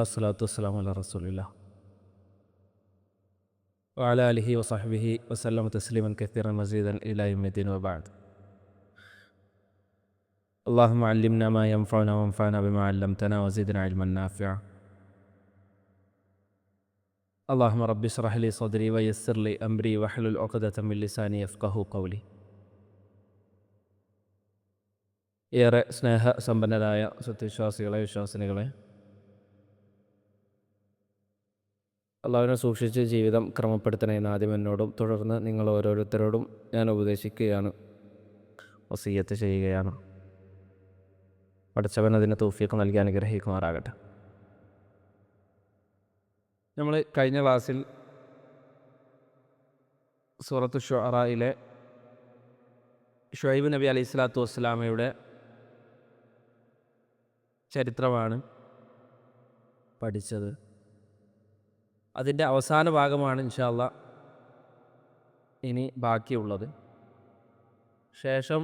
അസ്സലാത്തു വസ്സലാമു അലാ റസൂലില്ലാ വഅലാ ആലിഹി വസഹ്ബിഹി വസല്ലമ തസ്ലീമൻ കസീറൻ മസീദൻ ഇലാ യൗമിദ്ദീൻ വബഅദ്. അല്ലാഹുമ്മ അല്ലിംനാ മാ യൻഫഉനാ വൻഫഅനാ ബിമാ അല്ലംതനാ വസിദ്നാ ഇൽമൻ നാഫിഅ. അല്ലാഹുമ്മ റബ്ബി ഇശ്റഹ് ലി സദ്രി വയസ്സിർ ലി അംരി വഹ്ലുൽ ഉഖ്ദതം മിൻ ലിസാനി യഫ്ഖഹു ഖൗലി. ഏറെ സ്നേഹസമ്പന്നരായ സത്യവിശ്വാസികളെ, വിശ്വാസിനികളെ, അള്ളാഹുവിനെ സൂക്ഷിച്ച് ജീവിതം ക്രമപ്പെടുത്തണമെന്ന് ആദ്യം എന്നോടും തുടർന്ന് നിങ്ങൾ ഓരോരുത്തരോടും ഞാൻ ഉപദേശിക്കുകയാണ്, വസിയ്യത്ത് ചെയ്യുകയാണ്. പഠിച്ചവൻ അതിന് തൗഫീഖ് നൽകി അനുഗ്രഹിക്കുമാറാകട്ടെ. നമ്മൾ കഴിഞ്ഞ ക്ലാസ്സിൽ സൂറത്തു ശുഅറയിലെ ഷുഐബ് നബി അലൈഹി സ്വലാത്തു വസ്സലാമയുടെ ചരിത്രമാണ് പഠിച്ചത്. അതിൻ്റെ അവസാന ഭാഗമാണ് ഇൻഷാ അല്ലാഹ് ഇനി ബാക്കിയുള്ളത്. ശേഷം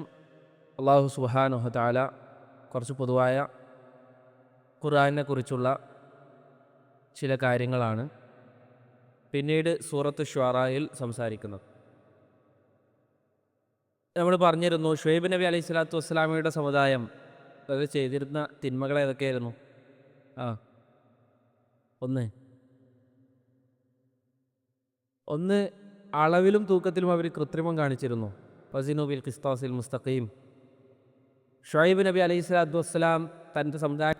അല്ലാഹു സുബ്ഹാനഹു വ തആല കുറച്ച് പൊതുവായ ഖുർആനിനെ കുറിച്ചുള്ള ചില കാര്യങ്ങളാണ് പിന്നീട് സൂറത്ത് ശുഅറയിൽ സംസാരിക്കുന്നത്. നമ്മൾ പറഞ്ഞിരുന്നു, ഷുഐബ് നബി അലൈഹി സ്വലാത്തു വസ്സലാമയുടെ സമുദായം അത് ചെയ്തിരുന്ന തിന്മകൾ ഏതൊക്കെയായിരുന്നു? ഒന്ന് അളവിലും തൂക്കത്തിലും അവർ കൃത്രിമം കാണിച്ചിരുന്നു. ഫസിനു ബിൽ ഖിസ്താസിൽ മുസ്തഖീം. ഷുഐബ് നബി അലൈഹി സ്വലാത്തു വസ്സലാം തൻ്റെ സമുദായം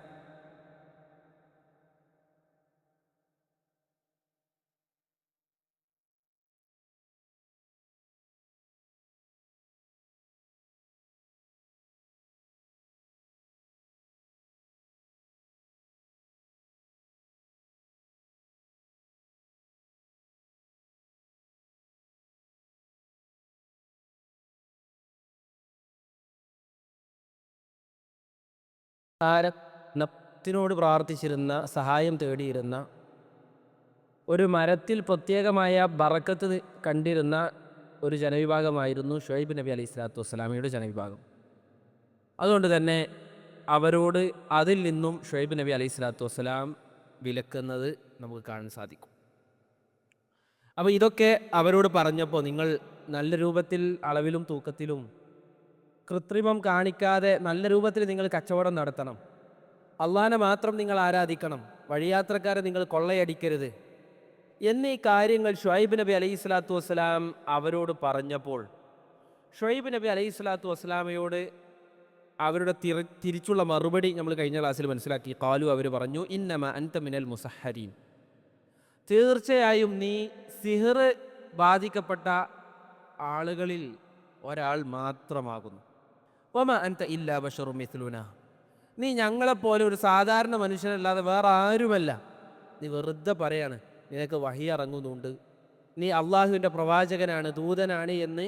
നത്തിനോട് പ്രാർത്ഥിച്ചിരുന്ന, സഹായം തേടിയിരുന്ന, ഒരു മരത്തിൽ പ്രത്യേകമായ ബറക്കത്ത് കണ്ടിരുന്ന ഒരു ജനവിഭാഗമായിരുന്നു ഷുഐബ് നബി അലൈഹി സ്വലാത്തു വസ്സലാമയുടെ ജനവിഭാഗം. അതുകൊണ്ട് തന്നെ അവരോട് അതിൽ നിന്നും ഷുഐബ് നബി അലൈഹി സ്വലാത്തു വസ്സലാം വിലക്കുന്നത് നമുക്ക് കാണാൻ സാധിക്കും. അപ്പോൾ ഇതൊക്കെ അവരോട് പറഞ്ഞപ്പോൾ, നിങ്ങൾ നല്ല രൂപത്തിൽ അളവിലും തൂക്കത്തിലും കൃത്രിമം കാണിക്കാതെ നല്ല രൂപത്തിൽ നിങ്ങൾ കച്ചവടം നടത്തണം, അള്ളാഹനെ മാത്രം നിങ്ങൾ ആരാധിക്കണം, വഴിയാത്രക്കാരെ നിങ്ങൾ കൊള്ളയടിക്കരുത് എന്നീ കാര്യങ്ങൾ ഷുഐബ് നബി അലൈഹി സ്വലാത്തു വസ്സലാം അവരോട് പറഞ്ഞപ്പോൾ, ഷുഐബ് നബി അലൈഹി സ്വലാത്തു വസ്സലാമയോട് അവരുടെ തിരിച്ചുള്ള മറുപടി നമ്മൾ കഴിഞ്ഞ ക്ലാസ്സിൽ മനസ്സിലാക്കി. ഖാലു, അവർ പറഞ്ഞു, ഇന്നമ അൻത മിനൽ മുസഹരീൻ, തീർച്ചയായും നീ സിഹർ ബാധിക്കപ്പെട്ട ആളുകളിൽ ഒരാൾ മാത്രമാകുന്നു. വമ അൻത ഇല്ലാ ബശറും മിസ്ലുനാ, നീ ഞങ്ങളെപ്പോലെ ഒരു സാധാരണ മനുഷ്യനല്ലാതെ വേറെ ആരുമല്ല. നീ വെറുതെ പറയാണ്, നിനക്ക് വഹി ഇറങ്ങുന്നുണ്ട്, നീ അള്ളാഹുവിൻ്റെ പ്രവാചകനാണ്, ദൂതനാണ് എന്ന്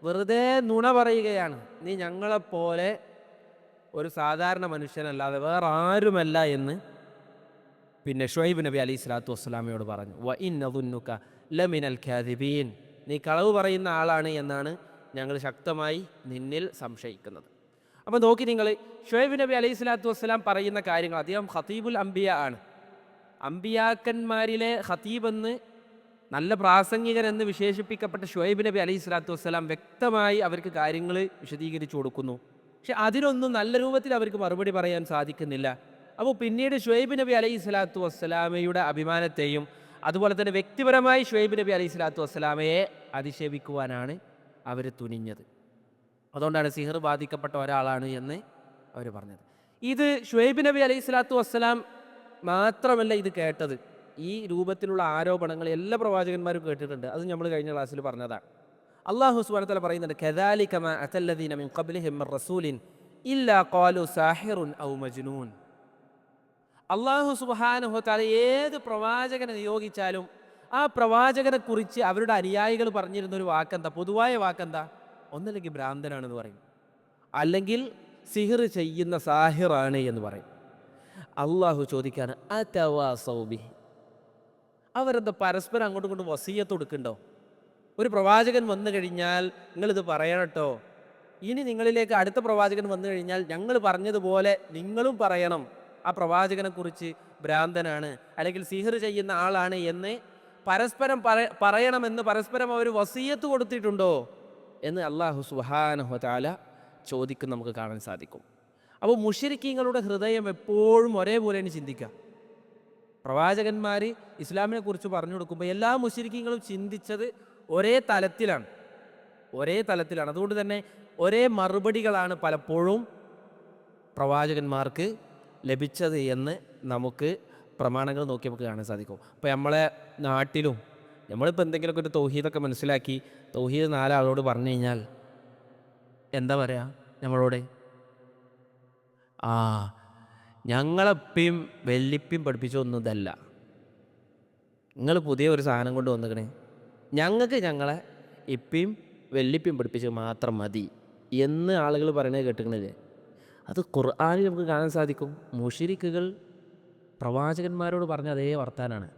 വെറുതെ നുണ പറയുകയാണ്. നീ ഞങ്ങളെപ്പോലെ ഒരു സാധാരണ മനുഷ്യനല്ലാതെ വേറെ ആരുമല്ല എന്ന് പിന്നെ ഷുഐബ് നബി അലൈഹി സ്വലാത്തു വസ്സലാമയോട് പറഞ്ഞു. വ ഇന്നദുന്നുക ലമിനൽ കാദിബീൻ, നീ കളവ് പറയുന്ന ആളാണ് എന്നാണ് ഞങ്ങൾ ശക്തമായി നിന്നിൽ സംശയിക്കുന്നത്. അപ്പോൾ നോക്കി നിങ്ങൾ, ഷുഐബ് നബി അലൈഹി സ്വലാത്തു വസ്സലാം പറയുന്ന കാര്യങ്ങൾ, അദ്ദേഹം ഖതീബുൽ അംബിയ ആണ്. അംബിയാക്കന്മാരിലെ ഖതീബ് എന്ന്, നല്ല പ്രാസംഗികൻ എന്ന് വിശേഷിപ്പിക്കപ്പെട്ട ഷുഐബ് നബി അലൈഹി സ്വലാത്തു വസ്സലാം വ്യക്തമായി അവർക്ക് കാര്യങ്ങൾ വിശദീകരിച്ചു കൊടുക്കുന്നു. പക്ഷെ അതിനൊന്നും നല്ല രൂപത്തിൽ അവർക്ക് മറുപടി പറയാൻ സാധിക്കുന്നില്ല. അപ്പോൾ പിന്നീട് ഷുഐബ് നബി അലൈഹി സ്വലാത്തു വസ്സലാമയുടെ അഭിമാനത്തെയും അതുപോലെ തന്നെ വ്യക്തിപരമായി ഷുഐബ് നബി അലൈഹി സ്വലാത്തു വസ്സലാമയെ അധിക്ഷേപിക്കുവാനാണ് അവർ തുനിഞ്ഞത്. അതുകൊണ്ടാണ് സിഹർ ബാധിക്കപ്പെട്ട ഒരാളാണ് എന്ന് അവർ പറഞ്ഞത്. ഇത് ഷുഐബ് നബി അലൈഹി സ്വലാത്തു വസ്സലാം മാത്രമല്ല ഇത് കേട്ടത്, ഈ രൂപത്തിലുള്ള ആരോപണങ്ങൾ എല്ലാ പ്രവാചകന്മാരും കേട്ടിട്ടുണ്ട്. അത് നമ്മൾ കഴിഞ്ഞ ക്ലാസ്സിൽ പറഞ്ഞതാണ്. അല്ലാഹു സുബ്ഹാനഹു വ തആല പറയുന്നുണ്ട്, കദാലിക മാ അതല്ലദീന മിൻ ഖബ്ലിഹിം മിർ റസൂലിൻ ഇല്ലാ ഖാലു സാഹിറുൻ ഔ മജ്നൂൻ. അല്ലാഹു സുബ്ഹാനഹു വ തആല ഏത് പ്രവാചകനെ നിയോഗിച്ചാലും ആ പ്രവാചകനെ കുറിച്ച് അവരുടെ അനുയായികൾ പറഞ്ഞിരുന്ന ഒരു വാക്കെന്താ, പൊതുവായ വാക്കെന്താ? ഒന്നല്ലെങ്കിൽ ഭ്രാന്തനാണെന്ന് പറയും, അല്ലെങ്കിൽ സിഹിർ ചെയ്യുന്ന സാഹിറാണ് എന്ന് പറയും. അള്ളാഹു ചോദിക്കാണ്, അതവാസൗ ബിഹി, അവരെന്താ പരസ്പരം അങ്ങോട്ടും ഇങ്ങോട്ടും വസിയ്യത്ത് കൊടുക്കുന്നുണ്ടോ? ഒരു പ്രവാചകൻ വന്നു കഴിഞ്ഞാൽ നിങ്ങളിത് പറയണട്ടോ, ഇനി നിങ്ങളിലേക്ക് അടുത്ത പ്രവാചകൻ വന്നു കഴിഞ്ഞാൽ ഞങ്ങൾ പറഞ്ഞതുപോലെ നിങ്ങളും പറയണം, ആ പ്രവാചകനെ കുറിച്ച് ഭ്രാന്തനാണ്, അല്ലെങ്കിൽ സിഹിർ ചെയ്യുന്ന ആളാണ് എന്ന് പരസ്പരം പറയണമെന്ന് പരസ്പരം അവർ വസിയത്ത് കൊടുത്തിട്ടുണ്ടോ എന്ന് അല്ലാഹു സുബ്ഹാനഹു വ തആല ചോദിക്കും, നമുക്ക് കാണാൻ സാധിക്കും. അപ്പോൾ മുശ്രിക്കീങ്ങളുടെ ഹൃദയം എപ്പോഴും ഒരേപോലെയാണ് ചിന്തിക്കുക. പ്രവാചകന്മാർ ഇസ്ലാമിനെ കുറിച്ച് പറഞ്ഞു കൊടുക്കുമ്പോൾ എല്ലാ മുശ്രിക്കീങ്ങളും ചിന്തിച്ചത് ഒരേ തലത്തിലാണ്. അതുകൊണ്ട് തന്നെ ഒരേ മറുപടികളാണ് പലപ്പോഴും പ്രവാചകന്മാർക്ക് ലഭിച്ചത് എന്ന് നമുക്ക് പ്രമാണങ്ങൾ നോക്കി നമുക്ക് കാണാൻ സാധിക്കും. അപ്പോൾ നമ്മളെ നാട്ടിലും നമ്മളിപ്പോൾ എന്തെങ്കിലുമൊക്കെ ഒരു തൗഹീദൊക്കെ മനസ്സിലാക്കി തൗഹീദ് 4 ആളോട് പറഞ്ഞു കഴിഞ്ഞാൽ എന്താ പറയുക നമ്മളോട്? ഞങ്ങളെപ്പിയും വെല്ലിപ്പിയും പഠിപ്പിച്ചൊന്നും ഇതല്ല, നിങ്ങൾ പുതിയ ഒരു സാധനം കൊണ്ട് വന്നിക്കണേ, ഞങ്ങൾക്ക് ഞങ്ങളെ ഇപ്പിയും വെല്ലിപ്പിയും പഠിപ്പിച്ച് മാത്രം മതി എന്ന് ആളുകൾ പറയുന്നത് കേട്ടിക്കണില്ലേ? അത് ഖുർആനിൽ നമുക്ക് കാണാൻ സാധിക്കും. മുശ്രിക്കുകൾ പ്രവാചകന്മാരോട് പറഞ്ഞ അതേ വർത്താനാണ്.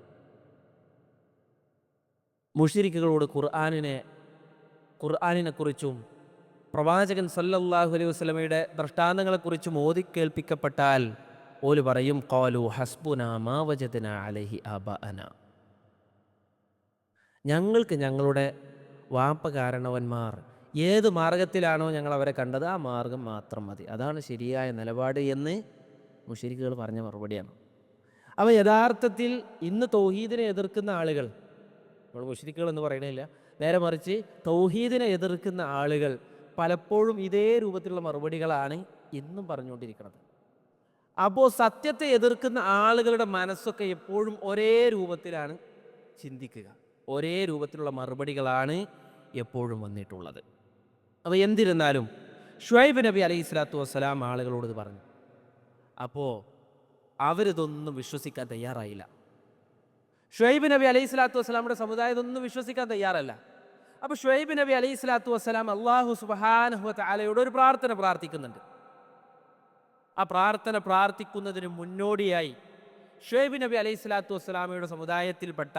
മുശ്രിക്കുകളോട് ഖുർആനിനെ കുറിച്ചും പ്രവാചകൻ സല്ലല്ലാഹു അലൈഹി വസല്ലമയുടെ ദൃഷ്ടാന്തങ്ങളെക്കുറിച്ചും ഓതി കേൾപ്പിക്കപ്പെട്ടാൽ ഓല് പറയും ഖാലു ഹസ്ബുനാ മാ വജദ്നാ അലൈഹി ആബാഅന, ഞങ്ങൾക്ക് ഞങ്ങളുടെ വാപ്പകാരണവന്മാർ ഏത് മാർഗത്തിലാണോ ഞങ്ങൾ അവരെ കണ്ടത് ആ മാർഗം മാത്രം മതി, അതാണ് ശരിയായ നിലപാട് എന്ന് മുശ്രിക്കുകൾ പറഞ്ഞ മറുപടിയാണ്. അപ്പോൾ യഥാർത്ഥത്തിൽ ഇന്ന് തൗഹീദിനെ എതിർക്കുന്ന ആളുകൾ, നമ്മൾ മുശ്രിക്കുകൾ എന്ന് പറയണില്ല, നേരെ മറിച്ച് തൗഹീദിനെ എതിർക്കുന്ന ആളുകൾ പലപ്പോഴും ഇതേ രൂപത്തിലുള്ള മറുപടികളാണ് ഇന്നും പറഞ്ഞുകൊണ്ടിരിക്കുന്നത്. അപ്പോൾ സത്യത്തെ എതിർക്കുന്ന ആളുകളുടെ മനസ്സൊക്കെ എപ്പോഴും ഒരേ രൂപത്തിലാണ് ചിന്തിക്കുക, ഒരേ രൂപത്തിലുള്ള മറുപടികളാണ് എപ്പോഴും വന്നിട്ടുള്ളത്. അപ്പോൾ എന്തിരുന്നാലും ഷുഐബ് നബി അലൈഹി സ്വലാത്തു വസ്സലാം ആളുകളോട് ഇത് പറഞ്ഞു. അപ്പോൾ അവരിതൊന്നും വിശ്വസിക്കാൻ തയ്യാറായില്ല. ഷുഐബ് നബി അലൈഹി സ്വലാത്തു വസ്സലാമിൻ്റെ സമുദായം ഇതൊന്നും വിശ്വസിക്കാൻ തയ്യാറല്ല. അപ്പോൾ ഷുഐബ് നബി അലൈഹി സ്വലാത്തു വസ്സലാം അല്ലാഹു സുബ്ഹാനഹു വ തആലയോട് ഒരു പ്രാർത്ഥന പ്രാർത്ഥിക്കുന്നുണ്ട്. ആ പ്രാർത്ഥന പ്രാർത്ഥിക്കുന്നതിന് മുന്നോടിയായി ഷുഐബ് നബി അലൈഹി സ്വലാത്തു വസ്സലാമയുടെ സമുദായത്തിൽപ്പെട്ട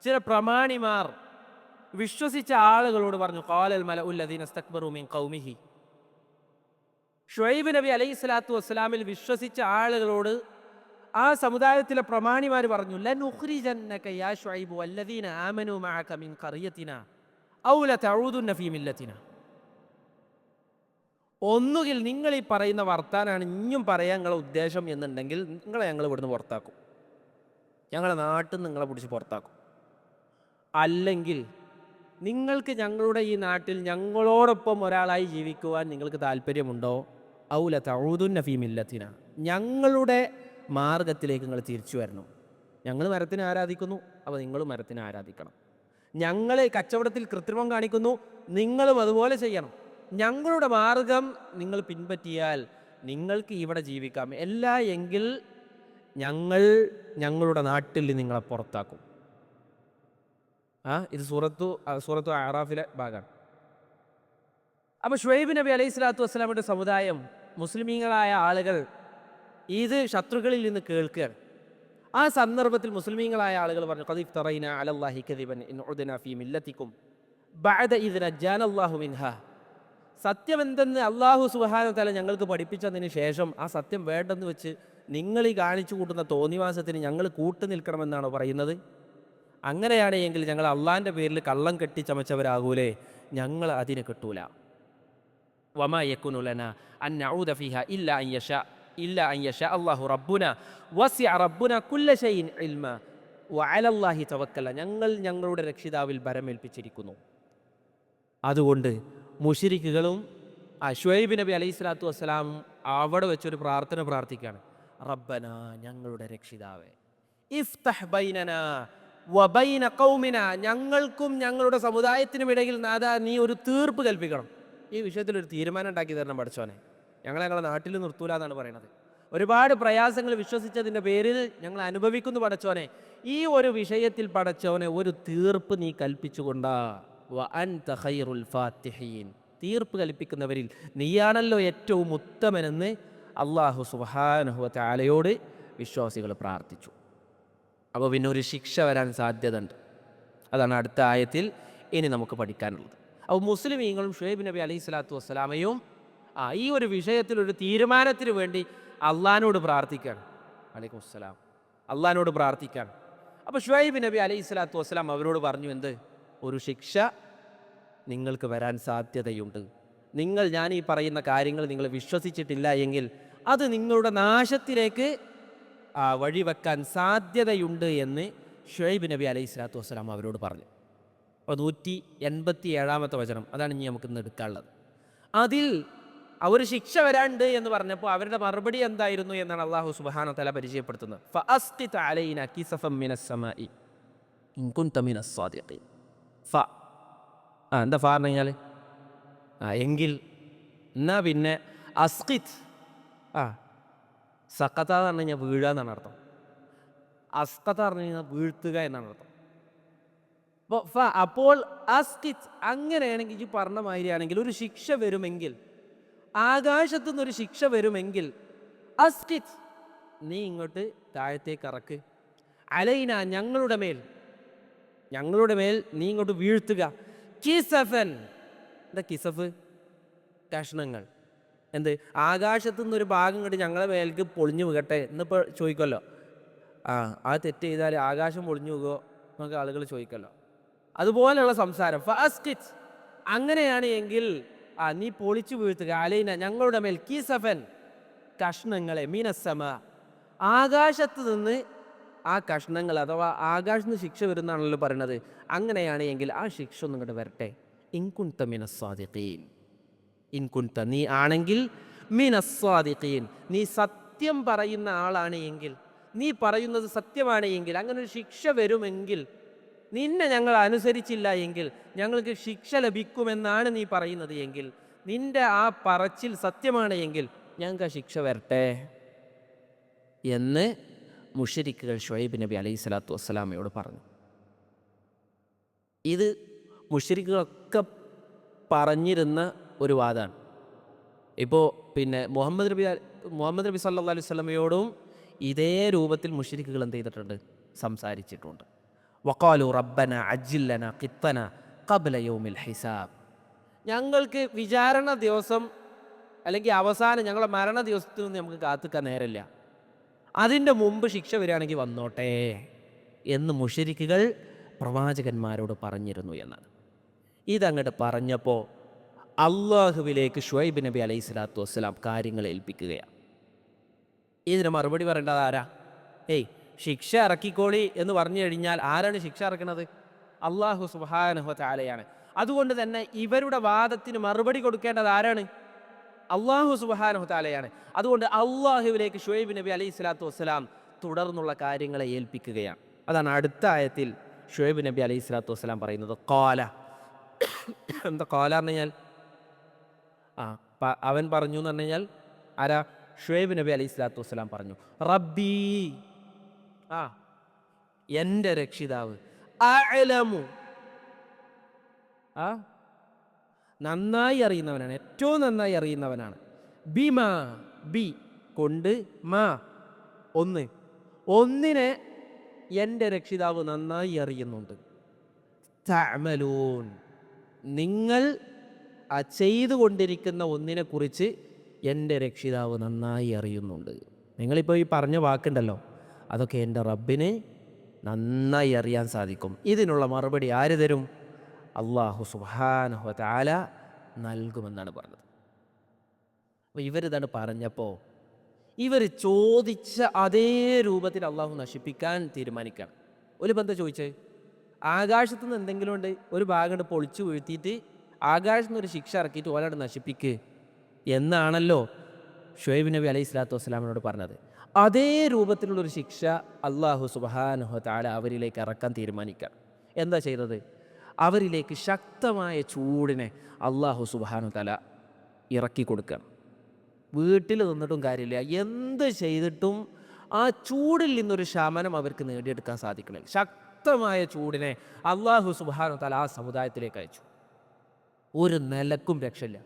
ചില പ്രമാണിമാർ വിശ്വസിച്ച ആളുകളോട് പറഞ്ഞു, ഖാലൽ മലഉ ലദീന ഇസ്തക്ബറു മിൻ ഖൗമിഹി, ഷുഐബ് നബി അലൈഹി സ്വലാത്തു വസ്സലാമിൽ വിശ്വസിച്ച ആളുകളോട് ആ സമുദായത്തിലെ പ്രമാണിമാർ പറഞ്ഞു, ലനുഖ്രിജന്നക യാ ശുഐബു വല്ലദീന ആമനു മഅക മിൻ ഖറിയതിനാ ഔ ലതഊദുന്ന ഫീ മില്ലത്തിനാ, ഒന്നുകിൽ നിങ്ങൾ ഈ പറയുന്ന വർത്താനാണ് ഇനിയും പറയാൻ നിങ്ങളുടെ ഉദ്ദേശം എന്നുണ്ടെങ്കിൽ നിങ്ങളെ ഞങ്ങൾ ഇവിടുന്ന് പുറത്താക്കും, ഞങ്ങളെ നാട്ടിൽ നിന്ന് നിങ്ങളെ പിടിച്ച് പുറത്താക്കും, അല്ലെങ്കിൽ നിങ്ങൾക്ക് ഞങ്ങളുടെ ഈ നാട്ടിൽ ഞങ്ങളോടൊപ്പം ഒരാളായി ജീവിക്കുവാൻ നിങ്ങൾക്ക് താല്പര്യമുണ്ടോ, ഔ ലതഊദുന്ന ഫീ മില്ലത്തിനാ, ഞങ്ങളുടെ മാർഗത്തിലേക്ക് നിങ്ങൾ തിരിച്ചു വരണം. ഞങ്ങൾ മരത്തിനെ ആരാധിക്കുന്നു, അപ്പോൾ നിങ്ങളും മരത്തിനെ ആരാധിക്കണം. ഞങ്ങൾ കച്ചവടത്തിൽ കൃത്രിമം കാണിക്കുന്നു, നിങ്ങളും അതുപോലെ ചെയ്യണം. ഞങ്ങളുടെ മാർഗം നിങ്ങൾ പിൻപറ്റിയാൽ നിങ്ങൾക്ക് ഇവിടെ ജീവിക്കാം, അല്ല എങ്കിൽ ഞങ്ങൾ ഞങ്ങളുടെ നാട്ടിൽ നിങ്ങളെ പുറത്താക്കും. ഇത് സൂറത്തു അറാഫിലെ ഭാഗമാണ്. അപ്പോൾ ഷുഐബ് നബി അലൈഹി സ്വലാത്തു വസ്സലാമിൻ്റെ സമുദായം, മുസ്ലിമീങ്ങളായ ആളുകൾ ഇത് ശത്രുക്കളിൽ നിന്ന് കേൾക്കുകയാണ്. ആ സന്ദർഭത്തിൽ മുസ്ലിമീങ്ങളായ ആളുകൾ പറഞ്ഞു, ഖദ് ഇഫ്തറൈനാ അലല്ലാഹി കദിബൻ ഇൻ ഉദ്നാ ഫീ മില്ലത്തിക്കും ബഅദ ഇദ് നജ്ജാനല്ലാഹു മിൻഹാ, സത്യമെന്തെന്ന് അല്ലാഹു സുബ്ഹാനഹു വ തആല ഞങ്ങൾക്ക് പഠിപ്പിച്ചതിന് ശേഷം ആ സത്യം വേണ്ടെന്ന് വെച്ച് നിങ്ങൾ ഈ കാണിച്ചു കൂട്ടുന്ന തോന്നിവാസത്തിന് ഞങ്ങൾ കൂട്ടു നിൽക്കണമെന്നാണോ പറയുന്നത്? അങ്ങനെയാണ് എങ്കിൽ ഞങ്ങൾ അള്ളാഹിൻ്റെ പേരിൽ കള്ളം കെട്ടി ചമച്ചവരാകൂലേ? ഞങ്ങൾ അതിനെ കിട്ടൂല. വമാ യകുനു ലനാ അൻ നഊദ ഫീഹാ ഇല്ലാ അൻ യശാ അല്ലാഹു റബ്ബുനാ വസിഅ റബ്ബുനാ കുല്ല ശൈഇൻ ഇൽമാ വഅലല്ലാഹി തവക്കൽനാ, ഞങ്ങൾ ഞങ്ങളുടെ രക്ഷിതാവിൽ ഭരമേൽപ്പിച്ചിരിക്കുന്നു. അതുകൊണ്ട് മുശ്രിക്കുകളും ശുഐബ് നബി അലൈഹി സ്വലാത്തു വസ്സലാമും അവിടെ വെച്ചൊരു പ്രാർത്ഥന പ്രാർത്ഥിക്കുകയാണ്, റബ്ബനാ, ഞങ്ങളുടെ രക്ഷിതാവേ, ഇഫ്തഹ് ബൈനനാ വബൈന ഖൗമിനാ, ഞങ്ങൾക്കും ഞങ്ങളുടെ സമുദായത്തിനും ഇടയിൽ നാദാ നീ ഒരു തീർപ്പ് കൽപ്പിക്കണം, ഈ വിഷയത്തിൽ ഒരു തീരുമാനം ഉണ്ടാക്കി തരണം പഠിച്ചോനെ, ഞങ്ങളെ നാട്ടിൽ നിർത്തൂല എന്നാണ് പറയുന്നത്. ഒരുപാട് പ്രയാസങ്ങൾ വിശ്വസിച്ചതിൻ്റെ പേരിൽ ഞങ്ങൾ അനുഭവിക്കുന്നു പഠിച്ചോനെ, ഈ ഒരു വിഷയത്തിൽ പഠിച്ചോനെ ഒരു തീർപ്പ് നീ കൽപ്പിച്ചുകൊണ്ടാ, വ അൻത ഖൈറുൽ ഫാത്തിഹീൻ, തീർപ്പ് കൽപ്പിക്കുന്നവരിൽ നീയാണല്ലോ ഏറ്റവും ഉത്തമനെന്ന് അല്ലാഹു സുബ്ഹാനഹു വ തആലയോട് വിശ്വാസികൾ പ്രാർത്ഥിച്ചു. അപ്പോൾ പിന്നെ ഒരു ശിക്ഷ വരാൻ സാധ്യതയുണ്ട്. അതാണ് അടുത്ത ആയത്തിൽ ഇനി നമുക്ക് പഠിക്കാനുള്ളത്. അപ്പോൾ മുസ്ലിമീങ്ങളും ഷുഐബ് നബി അലൈഹി സ്വലാത്തു വസ്സലാമയും ഈ ഒരു വിഷയത്തിൽ ഒരു തീരുമാനത്തിന് വേണ്ടി അള്ളാഹിനോട് പ്രാർത്ഥിക്കുകയാണ്. വലൈക്കും അസ്സലാം. അള്ളാഹിനോട് പ്രാർത്ഥിക്കാൻ. അപ്പോൾ ഷുഐബ് നബി അലൈഹി സ്വലാത്തു വസ്സലാം അവരോട് പറഞ്ഞു, എന്ത്? ഒരു ശിക്ഷ നിങ്ങൾക്ക് വരാൻ സാധ്യതയുണ്ട്. ഞാൻ ഈ പറയുന്ന കാര്യങ്ങൾ നിങ്ങൾ വിശ്വസിച്ചിട്ടില്ല എങ്കിൽ അത് നിങ്ങളുടെ നാശത്തിലേക്ക് വഴിവെക്കാൻ സാധ്യതയുണ്ട് എന്ന് ഷുഐബ് നബി അലൈഹി സ്വലാത്തു വസ്സലാം അവരോട് പറഞ്ഞു. അപ്പോൾ 187 വചനം, അതാണ് ഇനി നമുക്കിന്ന് എടുക്കാനുള്ളത്. അതിൽ ഒരു ശിക്ഷ വരാണ്ട് എന്ന് പറഞ്ഞപ്പോൾ അവരുടെ മറുപടി എന്തായിരുന്നു എന്നാണ് അള്ളാഹു സുബ്ഹാനഹു വ തആല പരിചയപ്പെടുത്തുന്നത്. ഫഅസ്ഖിത് അലൈനാ കിസഫൻ മിനസ് സമാഇ ഇൻ കുൻത മിനസ് സാദിഖീൻ. എന്താ ഫ പറഞ്ഞു കഴിഞ്ഞാൽ എങ്കിൽ, എന്നാ പിന്നെ അസ്ഖിത്, സഖത എന്ന് പറഞ്ഞു കഴിഞ്ഞാൽ വീഴുക എന്നാണ് അർത്ഥം. അസ്ഖത പറഞ്ഞു കഴിഞ്ഞാൽ വീഴ്ത്തുക എന്നാണ് അർത്ഥം. അപ്പോൾ അസ്ഖിത്, അങ്ങനെയാണെങ്കിൽ ഈ പറഞ്ഞ മാതിരിയാണെങ്കിൽ ഒരു ശിക്ഷ വരുമെങ്കിൽ, ആകാശത്തു നിന്നൊരു ശിക്ഷ വരുമെങ്കിൽ, അസ്ഖിത്, നീ ഇങ്ങോട്ട് താഴത്തേക്ക് ഇറക്ക്, അലൈന, ഞങ്ങളുടെ മേൽ നീ ഇങ്ങോട്ട് വീഴ്ത്തുക, കിസഫൻ. എന്താ കിസഫ്? കഷ്ണങ്ങൾ. എന്ത്? ആകാശത്തു നിന്നൊരു ഭാഗം ഇങ്ങോട്ട് ഞങ്ങളെ മേലേക്ക് പൊളിഞ്ഞു വീകട്ടെ എന്നിപ്പോൾ ചോദിക്കുമല്ലോ. ആ തെറ്റ് ചെയ്താൽ ആകാശം പൊളിഞ്ഞു വീകുമോ എന്നൊക്കെ ആളുകൾ ചോദിക്കുമല്ലോ. അതുപോലെയുള്ള സംസാരം. ഫഅസ്ഖിത്, അങ്ങനെയാണ് എങ്കിൽ നീ പൊളിച്ചു വീഴ്ത്തുക, അലൈന, ഞങ്ങളുടെ മേൽ, കിസഫൻ, കഷ്ണങ്ങളെ, മീനസ്സമ, ആകാശത്ത് നിന്ന് ആ കഷ്ണങ്ങൾ, അഥവാ ആകാശത്ത് നിന്ന് ശിക്ഷ വരുന്നാണല്ലോ പറയുന്നത്. അങ്ങനെയാണ് എങ്കിൽ ആ ശിക്ഷ ഒന്നും ഇങ്ങോട്ട് വരട്ടെ. ഇൻകുൻത മിനസ്സാദിഖീൻ, ഇൻകുൻത, നീ ആണെങ്കിൽ, മിനസ്സാദിഖീൻ, നീ സത്യം പറയുന്ന ആളാണ് എങ്കിൽ, നീ പറയുന്നത് സത്യമാണ് എങ്കിൽ, അങ്ങനെ ഒരു ശിക്ഷ വരുമെങ്കിൽ, നിന്നെ ഞങ്ങൾ അനുസരിച്ചില്ല എങ്കിൽ ഞങ്ങൾക്ക് ശിക്ഷ ലഭിക്കുമെന്നാണ് നീ പറയുന്നത് എങ്കിൽ, നിന്റെ ആ പറച്ചിൽ സത്യമാണ് എങ്കിൽ ഞങ്ങൾക്ക് ആ ശിക്ഷ വരട്ടെ എന്ന് മുശ്രിക്കുകൾ ഷുഐബ് നബി അലൈഹി സ്വലാത്തു വസ്സലാമയോട് പറഞ്ഞു. ഇത് മുശ്രിക്കുകളൊക്കെ പറഞ്ഞിരുന്ന ഒരു വാദമാണ്. ഇപ്പോൾ പിന്നെ മുഹമ്മദ് നബി സല്ലല്ലാഹു അലൈഹി വസല്ലമയോടും ഇതേ രൂപത്തിൽ മുശ്രിക്കുകൾ എന്ത് ചെയ്തിട്ടുണ്ട്? സംസാരിച്ചിട്ടുണ്ട്. വഖാലു റബ്ബന അജ്ജിൽ ലനാ ഖിത്തന ഖബ്ല യൗമിൽ ഹിസാബ്, ഞങ്ങൾക്ക് വിചാരണ ദിവസം അല്ലെങ്കിൽ അവസാനം ഞങ്ങളുടെ മരണ ദിവസത്തിൽ നിന്ന് നമുക്ക് കാത്തുക്കാൻ നേരമില്ല, അതിൻ്റെ മുമ്പ് ശിക്ഷ വരികയാണെങ്കിൽ വന്നോട്ടെ എന്ന് മുശ്രിക്കുകൾ പ്രവാചകന്മാരോട് പറഞ്ഞിരുന്നു എന്നാണ്. ഇതങ്ങോട്ട് പറഞ്ഞപ്പോൾ അള്ളാഹുവിലേക്ക് ഷുഐബ് നബി അലൈഹി സ്വലാത്തു വസ്സലാം കാര്യങ്ങൾ ഏൽപ്പിക്കുകയാണ്. ഇതിന് മറുപടി പറയേണ്ടത് ആരാ? ശിക്ഷ ഇറക്കിക്കോളി എന്ന് പറഞ്ഞു കഴിഞ്ഞാൽ ആരാണ് ശിക്ഷ ഇറക്കുന്നത്? അള്ളാഹു സുബ്ഹാനഹു വ തആലയാണ്. അതുകൊണ്ട് തന്നെ ഇവരുടെ വാദത്തിന് മറുപടി കൊടുക്കേണ്ടത് ആരാണ്? അള്ളാഹു സുബ്ഹാനഹു വ തആലയാണ്. അതുകൊണ്ട് അള്ളാഹുവിലേക്ക് ഷുഐബ് നബി അലൈഹി സ്വലാത്തു വസ്സലാം തുടർന്നുള്ള കാര്യങ്ങളെ ഏൽപ്പിക്കുകയാണ്. അതാണ് അടുത്ത ആയത്തിൽ ഷുഐബ് നബി അലൈഹി സ്വലാത്തു വസ്സലാം പറയുന്നത്. ഖാല, എന്താ ഖാല പറഞ്ഞു കഴിഞ്ഞാൽ? അവൻ പറഞ്ഞു എന്ന് പറഞ്ഞു കഴിഞ്ഞാൽ ആരാ? ഷുഐബ് നബി അലൈഹി സ്വലാത്തു വസ്സലാം പറഞ്ഞു, റബ്ബി, എൻ്റെ രക്ഷിതാവ്, അഅലമു, നന്നായി അറിയുന്നവനാണ്, ഏറ്റവും നന്നായി അറിയുന്നവനാണ്, ബിമാ, ബി കൊണ്ട്, മാ ഒന്നിനെ എൻ്റെ രക്ഷിതാവ് നന്നായി അറിയുന്നുണ്ട്, തഅമലൂൻ, നിങ്ങൾ ചെയ്തുകൊണ്ടിരിക്കുന്ന ഒന്നിനെക്കുറിച്ച് എൻ്റെ രക്ഷിതാവ് നന്നായി അറിയുന്നുണ്ട്. നിങ്ങളിപ്പോൾ ഈ പറഞ്ഞ വാക്കുണ്ടല്ലോ, അതൊക്കെ എൻ്റെ റബ്ബിന് നന്നായി അറിയാൻ സാധിക്കും. ഇതിനുള്ള മറുപടി ആര് തരും? അള്ളാഹു സുബ്ഹാനഹു വ തആല നൽകുമെന്നാണ് പറഞ്ഞത്. അപ്പോൾ ഇവരിതാണ് പറഞ്ഞപ്പോൾ ഇവർ ചോദിച്ച അതേ രൂപത്തിൽ അള്ളാഹു നശിപ്പിക്കാൻ തീരുമാനിക്കുകയാണ്. ഒരു ബന്ധം ചോദിച്ചത്, ആകാശത്തു നിന്ന് എന്തെങ്കിലും ഉണ്ട് ഒരു ഭാഗം പൊളിച്ചു വീഴ്ത്തിയിട്ട് ആകാശത്തു നിന്ന് ഒരു ശിക്ഷ ഇറക്കിയിട്ട് ഓരോട് നശിപ്പിക്ക് എന്നാണല്ലോ ഷുഐബ് നബി അലൈഹി സ്വലാത്തു വസ്സലാമിനോട് പറഞ്ഞത്. അതേ രൂപത്തിലുള്ളൊരു ശിക്ഷ അള്ളാഹു സുബ്ഹാനഹു വ തആല അവരിലേക്ക് ഇറക്കാൻ തീരുമാനിക്കുക. എന്താ ചെയ്തത്? അവരിലേക്ക് ശക്തമായ ചൂടിനെ അള്ളാഹു സുബ്ഹാനഹു വ തആല ഇറക്കി കൊടുക്കുകയാണ്. വീട്ടിൽ നിന്നിട്ടും കാര്യമില്ല, എന്ത് ചെയ്തിട്ടും ആ ചൂടിൽ നിന്നൊരു ശമനം അവർക്ക് നേടിയെടുക്കാൻ സാധിക്കണില്ല. ശക്തമായ ചൂടിനെ അള്ളാഹു സുബ്ഹാനഹു വ തആല ആ സമുദായത്തിലേക്ക് അയച്ചു. ഒരു നിലക്കും രക്ഷയില്ല.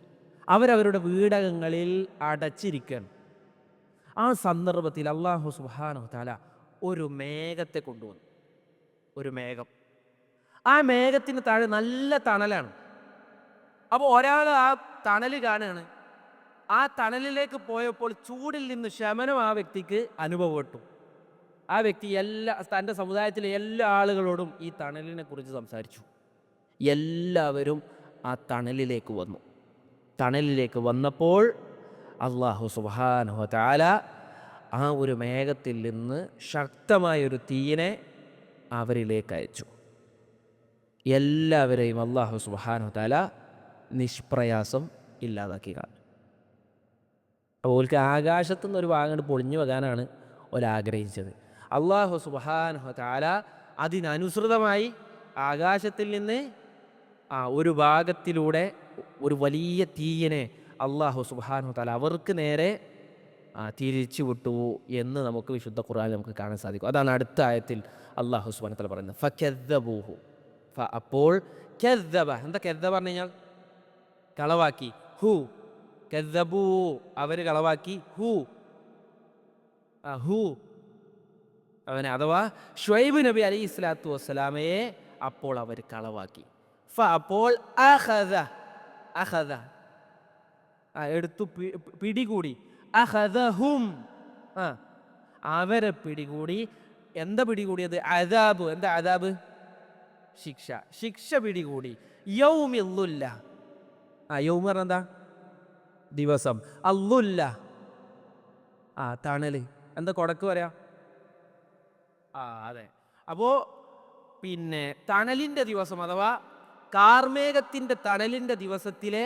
അവരവരുടെ വീടകങ്ങളിൽ അടച്ചിരിക്കുകയാണ്. ആ സന്ദർഭത്തിൽ അള്ളാഹു സുബ്ഹാനഹു വ തആല ഒരു മേഘത്തെ കൊണ്ടുവന്നു. ഒരു മേഘം, ആ മേഘത്തിന് താഴെ നല്ല തണലാണ്. അപ്പോൾ ഒരാൾ ആ തണൽ കാണുകയാണ്. ആ തണലിലേക്ക് പോയപ്പോൾ ചൂടിൽ നിന്ന് ശമനം ആ വ്യക്തിക്ക് അനുഭവപ്പെട്ടു. ആ വ്യക്തി തൻ്റെ സമുദായത്തിലെ എല്ലാ ആളുകളോടും ഈ തണലിനെ കുറിച്ച് സംസാരിച്ചു. എല്ലാവരും ആ തണലിലേക്ക് വന്നു. തണലിലേക്ക് വന്നപ്പോൾ അല്ലാഹു സുബ്ഹാനഹു വ തആല ആ ഒരു മേഘത്തിൽ നിന്ന് ശക്തമായൊരു തീയിനെ അവരിലേക്ക് അയച്ചു. എല്ലാവരെയും അല്ലാഹു സുബ്ഹാനഹു വ തആല നിഷ്പ്രയാസം ഇല്ലാതാക്കി കാണും. അപ്പോൾ ഓൽക്ക് ആകാശത്തുനിന്ന് ഒരു ഭാഗം പൊളിഞ്ഞു വെക്കാനാണ് ആഗ്രഹിച്ചത്. അല്ലാഹു സുബ്ഹാനഹു വ തആല അതിനനുസൃതമായി ആകാശത്തിൽ നിന്ന് ഒരു ഭാഗത്തിലൂടെ ഒരു വലിയ തീയിനെ അല്ലാഹു സുബ്ഹാനഹു വ തആല അവർക്ക് നേരെ തിരിച്ചു വിട്ടു എന്ന് നമുക്ക് വിശുദ്ധ ഖുർആനിൽ നമുക്ക് കാണാൻ സാധിക്കും. അതാണ് അടുത്ത ആയത്തിൽ അല്ലാഹു സുബ്ഹാനഹു വ തആല പറയുന്നത്, ഫകദ്ദബൂഹു. അപ്പോൾ കദ്ദബ, എന്താ കദ്ദബ പറഞ്ഞു കഴിഞ്ഞാൽ കളവാക്കി. Who കദ്ദബൂ, our കളവാക്കി. ഹു അവനെ, അഥവാ ശുഐബ് നബി അലൈഹി സ്വലാത്തു വസ്സലാമയെ അപ്പോൾ അവർ കളവാക്കി. അപ്പോൾ എടുത്തു, പിടികൂടി. അഖദഹും, അവരെ പിടികൂടി. എന്താ പിടികൂടിയത്? അദാബ്. എന്താ അദാബ്? ശിക്ഷ പിടികൂടി. യൗമില്ലുല്ല, യൗമ് പറഞ്ഞ എന്താ? ദിവസം. അല്ലുല്ല, തണല്. എന്താ കൊടക്ക് പറയാ? അതെ. അപ്പോ പിന്നെ തണലിൻ്റെ ദിവസം, അഥവാ കാർമേഘത്തിൻ്റെ തണലിൻ്റെ ദിവസത്തിലെ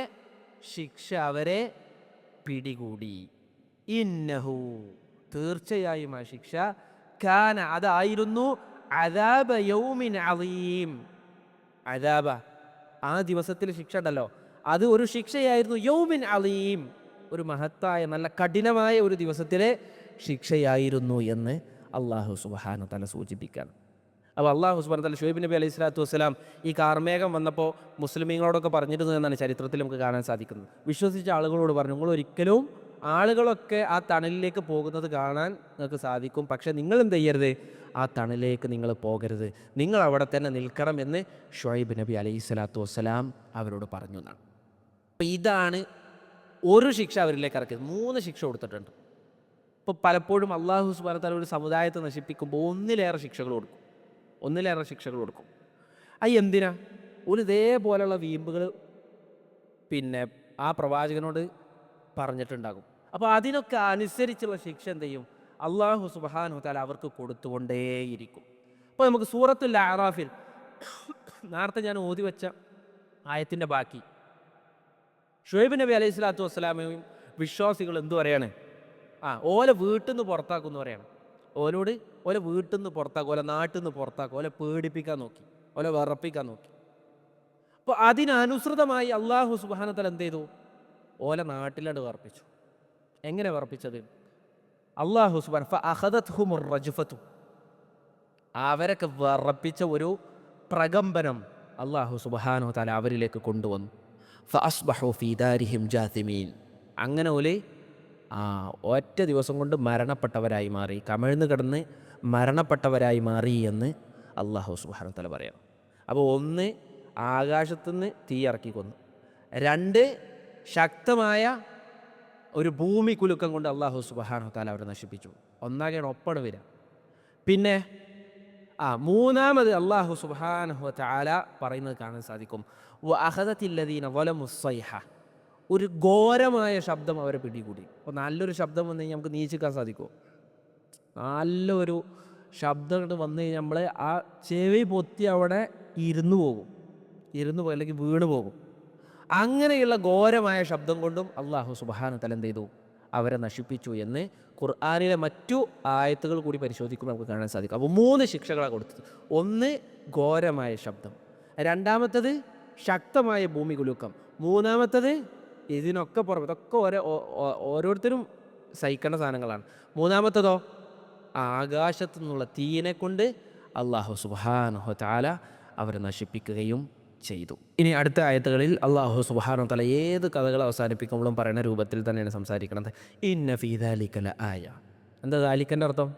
ശിക്ഷ അവരെ പിടികൂടി. ഇന്നഹു, തീർച്ചയായും ആ ശിക്ഷ, കാന, അതായിരുന്നു, അദാബ യൗമിൻ അളീം. അദാബ, ആ ദിവസത്തിലെ ശിക്ഷ ഉണ്ടല്ലോ, അത് ഒരു ശിക്ഷയായിരുന്നു. യൗമിൻ അളീം, ഒരു മഹത്തായ നല്ല കഠിനമായ ഒരു ദിവസത്തിലെ ശിക്ഷയായിരുന്നു എന്ന് അല്ലാഹു സുബ്ഹാനഹു വ തആല സൂചിപ്പിക്കുകയാണ്. അപ്പോൾ അല്ലാഹു സുബ്ഹാനഹു വ തആല ശുഐബ് നബി അലൈഹി സ്വലാത്തു വസ്സലാം ഈ കാർമേഘം വന്നപ്പോൾ മുസ്ലിമീങ്ങളോടൊക്കെ പറഞ്ഞിരുന്നു എന്നാണ് ചരിത്രത്തിൽ നമുക്ക് കാണാൻ സാധിക്കുന്നത്. വിശ്വസിച്ച ആളുകളോട് പറഞ്ഞു, നിങ്ങൾ ഒരിക്കലും, ആളുകളൊക്കെ ആ തണലിലേക്ക് പോകുന്നത് കാണാൻ നിങ്ങൾക്ക് സാധിക്കും, പക്ഷേ നിങ്ങൾ എന്ത് ചെയ്യരുത്, ആ തണലിലേക്ക് നിങ്ങൾ പോകരുത്, നിങ്ങൾ അവിടെ തന്നെ നിൽക്കണം എന്ന് ശുഐബ് നബി അലൈഹി സ്വലാത്തു വസ്സലാം അവരോട് പറഞ്ഞു എന്നാണ്. അപ്പോൾ ഇതാണ് ഒരു ശിക്ഷ അവരിലേക്ക് ഇറക്കിയത്. 3 ശിക്ഷ കൊടുത്തിട്ടുണ്ട്. ഇപ്പോൾ പലപ്പോഴും അല്ലാഹു സുബ്ഹാനഹു വ തആല ഒരു സമുദായത്തെ നശിപ്പിക്കുമ്പോൾ ഒന്നിലേറെ ശിക്ഷകൾ കൊടുക്കും. എന്തിനാ? ഒരു ഇതേപോലെയുള്ള വീമ്പുകൾ പിന്നെ ആ പ്രവാചകനോട് പറഞ്ഞിട്ടുണ്ടാകും. അപ്പോൾ അതിനൊക്കെ അനുസരിച്ചുള്ള ശിക്ഷ എന്ത് ചെയ്യും? അല്ലാഹു സുബ്ഹാനഹു വ തആല അവർക്ക് കൊടുത്തുകൊണ്ടേയിരിക്കും. അപ്പോൾ നമുക്ക് സൂറത്തുൽ അഅറാഫിൽ നേരത്തെ ഞാൻ ഓതി വെച്ച ആയത്തിൻ്റെ ബാക്കി, ശുഐബ് നബി അലൈഹി സ്വലാത്തു വസ്സലാമയും വിശ്വാസികൾ എന്തു പറയാണ്? ഓലെ വീട്ടിൽ നിന്ന് പുറത്താക്കും എന്ന് പറയാണ്. ഓലെ വീട്ടിൽ നിന്ന് പുറത്താക്കും, ഓലെ നാട്ടിൽ നിന്ന് പുറത്താക്കും, ഓലെ പേടിപ്പിക്കാൻ നോക്കി, ഓലെ വിറപ്പിക്കാൻ നോക്കി. അപ്പോൾ അതിനനുസൃതമായി അല്ലാഹു സുബ്ഹാനഹു വ തആല എന്ത് ചെയ്തു? ഓലെ നാട്ടിലോട്ട് വിറപ്പിച്ചു. എങ്ങനെ വിറപ്പിച്ചത്? അല്ലാഹു സുബ്ഹാനഹു ഫഅഖദത്ഹുമുർ റജ്ഫതു, അവരൊക്കെ വിറപ്പിച്ച ഒരു പ്രകമ്പനം അല്ലാഹു സുബ്ഹാനഹു വ തആല അവരിലേക്ക് കൊണ്ടുവന്നു. ഫഅസ്ബഹു ഫീ ദാരിഹിം ജാസിമീൻ, അങ്ങനെ ഓല് ഒറ്റ ദിവസം കൊണ്ട് മരണപ്പെട്ടവരായി മാറി, കമിഴ്ന്ന് കിടന്ന് മരണപ്പെട്ടവരായി മാറി എന്ന് അല്ലാഹു സുബ്ഹാനഹു വ തആല പറയാം. അപ്പോൾ 1, ആകാശത്തുനിന്ന് തീ ഇറക്കി കൊന്നു. 2, ശക്തമായ ഒരു ഭൂമി കുലുക്കം കൊണ്ട് അല്ലാഹു സുബ്ഹാനഹു വ തആല അവരെ നശിപ്പിച്ചു. ഒന്നാകെയാണ് ഒപ്പണ് വരിക. പിന്നെ മൂന്നാമത് അല്ലാഹു സുബ്ഹാനഹു വ തആല പറയുന്നത് കാണാൻ സാധിക്കും, വഅഖദത്തില്ലദീന വലമുസ്സൈഹ, ഒരു ഘോരമായ ശബ്ദം അവരെ പിടികൂടി. അപ്പോൾ നല്ലൊരു ശബ്ദം വന്നു കഴിഞ്ഞാൽ നമുക്ക് നീച്ചിക്കാൻ സാധിക്കുമോ? നല്ലൊരു ശബ്ദം വന്നു കഴിഞ്ഞാൽ നമ്മൾ ആ ചെവി പൊത്തി അവിടെ ഇരുന്നു പോകും, അല്ലെങ്കിൽ വീണ് പോകും. അങ്ങനെയുള്ള ഘോരമായ ശബ്ദം കൊണ്ടും അല്ലാഹു സുബ്ഹാനഹു വ തആല എന്ത് ചെയ്തു? അവരെ നശിപ്പിച്ചു എന്ന് ഖുർആനിലെ മറ്റു ആയത്തുകൾ കൂടി പരിശോധിക്കുമ്പോൾ നമുക്ക് കാണാൻ സാധിക്കും. അപ്പോൾ 3 ശിക്ഷകളാണ് കൊടുത്തത്. 1, ഘോരമായ ശബ്ദം. 2, ശക്തമായ ഭൂമി കുലുക്കം. 3, ഇതിനൊക്കെ പുറമെ, ഇതൊക്കെ ഓരോരുത്തരും സഹിക്കേണ്ട സാധനങ്ങളാണ്. 3, ആകാശത്തു നിന്നുള്ള തീയിനെ കൊണ്ട് അല്ലാഹു സുബ്ഹാനഹു വ തആല അവരെ നശിപ്പിക്കുകയും ചെയ്തു. ഇനി അടുത്ത ആയത്തുകളിൽ അല്ലാഹു സുബ്ഹാനഹു വ തആല ഏത് കഥകൾ അവസാനിപ്പിക്കുമ്പോഴും പറയുന്ന രൂപത്തിൽ തന്നെയാണ് സംസാരിക്കുന്നത്. ഇന്ന ഫീ ദാലിക ലആയ. എന്താ ദാലിക്കൻ്റെ അർത്ഥം?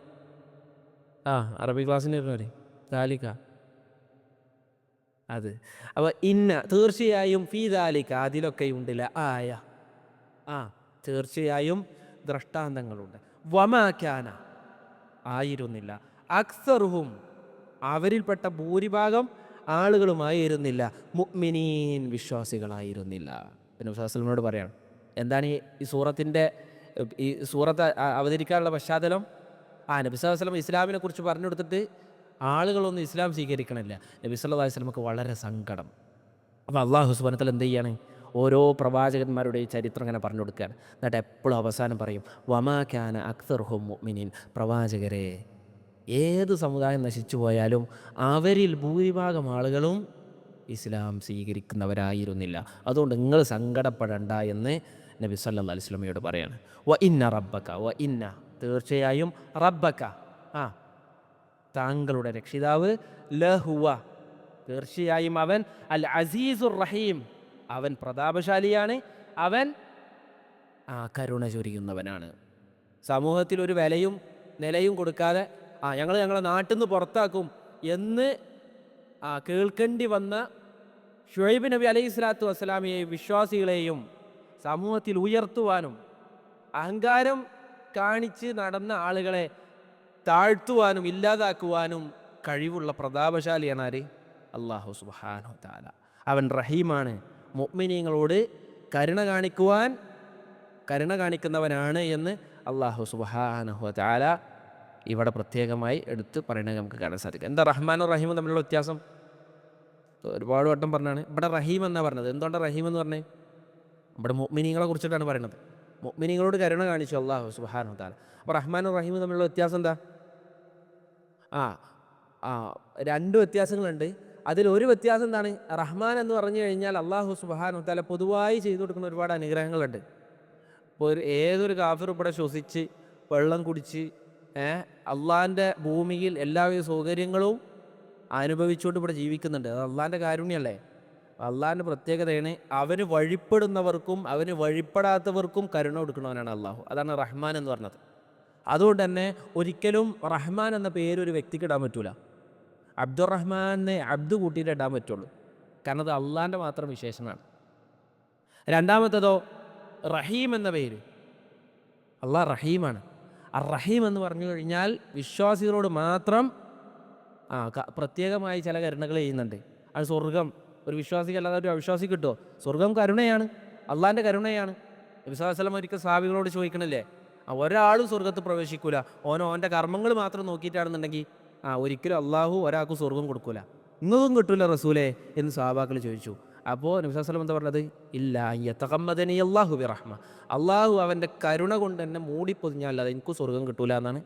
അറബി ക്ലാസ്സിന് വരുന്നവരെ ദാലിക അത്. അപ്പോൾ തീർച്ചയായും ഫീ ദാലിക, അതിലൊക്കെയുണ്ട് ലആയ, തീർച്ചയായും ദൃഷ്ടാന്തങ്ങളുണ്ട്. വമാ കാന, ആയിരുന്നില്ല, അക്സറുഹും അവരിൽപ്പെട്ട ഭൂരിഭാഗം ആളുകളുമായിരുന്നില്ല മുഅ്മിനീൻ വിശ്വാസികളായിരുന്നില്ല. പിന്നെ മുസ്ലിമിനോട് പറയാണ് എന്താണ് ഈ സൂറത്തിൻ്റെ ഈ സൂറത്ത് അവതരിക്കാനുള്ള പശ്ചാത്തലം. നബി സല്ലല്ലാഹു അലൈഹി വസല്ലം ഇസ്ലാമിനെ കുറിച്ച് പറഞ്ഞു കൊടുത്തിട്ട് ആളുകളൊന്നും ഇസ്ലാം സ്വീകരിക്കണില്ല. നബി സല്ലല്ലാഹു അലൈഹി വസല്ലമക്ക് വളരെ സങ്കടം. അപ്പോൾ അള്ളാഹു സുബ്ഹാനഹു വ തആല എന്ത് ചെയ്യാണ്, ഓരോ പ്രവാചകന്മാരുടെ ഈ ചരിത്രം ഇങ്ങനെ പറഞ്ഞു കൊടുക്കുകയാണ്. എന്നിട്ട് എപ്പോഴും അവസാനം പറയും വമാ കാന അക്സറുഹും മുഅ്മിനീൻ, പ്രവാചകരെ ഏത് സമുദായം നശിച്ചു പോയാലും അവരിൽ ഭൂരിഭാഗം ആളുകളും ഇസ്ലാം സ്വീകരിക്കുന്നവരായിരുന്നില്ല. അതുകൊണ്ട് നിങ്ങൾ സങ്കടപ്പെടണ്ട എന്ന് നബി സല്ലല്ലാഹു അലൈഹി വസല്ലമയോട് പറയാണ്. വ ഇന്ന റബ്ബക, വ ഇന്ന തീർച്ചയായും, റബ്ബക താങ്കളുടെ രക്ഷിതാവ്, ലഹുവ തീർച്ചയായും അവൻ, അൽ അസീസുർ റഹീം അവൻ പ്രതാപശാലിയാണ്, അവൻ കരുണ ചൊരിയുന്നവനാണ്. സമൂഹത്തിൽ ഒരു വിലയും നിലയും കൊടുക്കാതെ ഞങ്ങൾ ഞങ്ങളെ നാട്ടിൽ നിന്ന് പുറത്താക്കും എന്ന് കേൾക്കേണ്ടി വന്ന ഷുഐബ് നബി അലൈഹി സ്വലാത്തു വസ്സലാമിയെയും വിശ്വാസികളെയും സമൂഹത്തിൽ ഉയർത്തുവാനും അഹങ്കാരം കാണിച്ച് നടന്ന ആളുകളെ താഴ്ത്തുവാനും ഇല്ലാതാക്കുവാനും കഴിവുള്ള പ്രതാപശാലിയാണ് ആര്? അല്ലാഹു സുബ്ഹാനഹു വ തആല. അവൻ റഹീമാണ്, മുഅ്മിനീങ്ങളോട് കരുണ കാണിക്കുന്നവനാണ് എന്ന് അല്ലാഹു സുബ്ഹാനഹു വ തആല ഇവിടെ പ്രത്യേകമായി എടുത്ത് പറയുന്നത് നമുക്ക് കാണാൻ സാധിക്കും. എന്താ റഹ്മാനും റഹീമും തമ്മിലുള്ള വ്യത്യാസം? ഒരുപാട് വട്ടം പറഞ്ഞാണ്. ഇവിടെ റഹീം എന്നാണ് പറഞ്ഞത്. എന്തുകൊണ്ടാണ് റഹീം എന്ന് പറഞ്ഞത്? ഇവിടെ മുഅ്മിനീങ്ങളെ കുറിച്ചിട്ടാണ് പറയുന്നത്. മുഅ്മിനീങ്ങളോട് കരുണ കാണിച്ചു അല്ലാഹു സുബ്ഹാനഹു വ തആല. അപ്പോൾ റഹ്മാനും റഹീമും തമ്മിലുള്ള വ്യത്യാസം എന്താ? രണ്ട് വ്യത്യാസങ്ങളുണ്ട്. അതിലൊരു വ്യത്യാസം എന്താണ്? റഹ്മാൻ എന്ന് പറഞ്ഞു കഴിഞ്ഞാൽ അല്ലാഹു സുബ്ഹാനഹു വ തആല പൊതുവായി ചെയ്തു കൊടുക്കുന്ന ഒരുപാട് അനുഗ്രഹങ്ങളുണ്ട്. ഇപ്പോൾ ഏതൊരു കാഫിർ ഇവിടെ ശ്വസിച്ച് വെള്ളം കുടിച്ച് അള്ളാഹിൻ്റെ ഭൂമിയിൽ എല്ലാവിധ സൗകര്യങ്ങളും അനുഭവിച്ചുകൊണ്ട് ഇവിടെ ജീവിക്കുന്നുണ്ട്. അത് അള്ളാഹിൻ്റെ കാരുണ്യമല്ലേ? അള്ളാഹിൻ്റെ പ്രത്യേകതയാണ് അവന് വഴിപ്പെടുന്നവർക്കും അവന് വഴിപ്പെടാത്തവർക്കും കരുണ കൊടുക്കണവനാണ് അള്ളാഹു. അതാണ് റഹ്മാൻ എന്ന് പറഞ്ഞത്. അതുകൊണ്ട് തന്നെ ഒരിക്കലും റഹ്മാൻ എന്ന പേര് ഒരു വ്യക്തിക്ക് ഇടാൻ പറ്റൂല. അബ്ദുറഹ്മാനെ അബ്ദു കൂട്ടിയിട്ട് ഇടാൻ പറ്റുള്ളൂ. കാരണം അത് അള്ളാഹിൻ്റെ മാത്രം വിശേഷണമാണ്. രണ്ടാമത്തേതോ റഹീം എന്ന പേര്, അള്ളാഹ് റഹീമാണ്. റഹീം എന്ന് പറഞ്ഞു കഴിഞ്ഞാൽ വിശ്വാസികളോട് മാത്രം പ്രത്യേകമായി ചില കരുണകൾ ചെയ്യുന്നുണ്ട്. അത് സ്വർഗം ഒരു വിശ്വാസിക്ക് അല്ലാതെ ഒരു അവിശ്വാസി കിട്ടുമോ? സ്വർഗം കരുണയാണ്, അള്ളാഹിൻ്റെ കരുണയാണ്. നബി സല്ലല്ലാഹു അലൈഹി വസല്ലം ഒരിക്കൽ സഹാബികളോട് ചോദിക്കണില്ലേ, ഒരാളും സ്വർഗത്ത് പ്രവേശിക്കൂല, ഓൻ്റെ കർമ്മങ്ങൾ മാത്രം നോക്കിയിട്ടാണെന്നുണ്ടെങ്കിൽ ഒരിക്കലും അള്ളാഹു ഒരാൾക്കും സ്വർഗം കൊടുക്കൂല, ഇന്നതും കിട്ടൂല റസൂലേ എന്ന് സഹാബാക്കൾ ചോദിച്ചു. അപ്പോൾ നബി സല്ലല്ലാഹു അലൈഹി വസല്ലം എന്താ പറഞ്ഞത്? ഇല്ല യതഗമ്മദനി അല്ലാഹു ബിറഹ്മ, അള്ളാഹു അവൻ്റെ കരുണ കൊണ്ട് എന്നെ മൂടിപ്പൊതിഞ്ഞാൽ എനിക്ക് സ്വർഗം കിട്ടൂല എന്നാണ്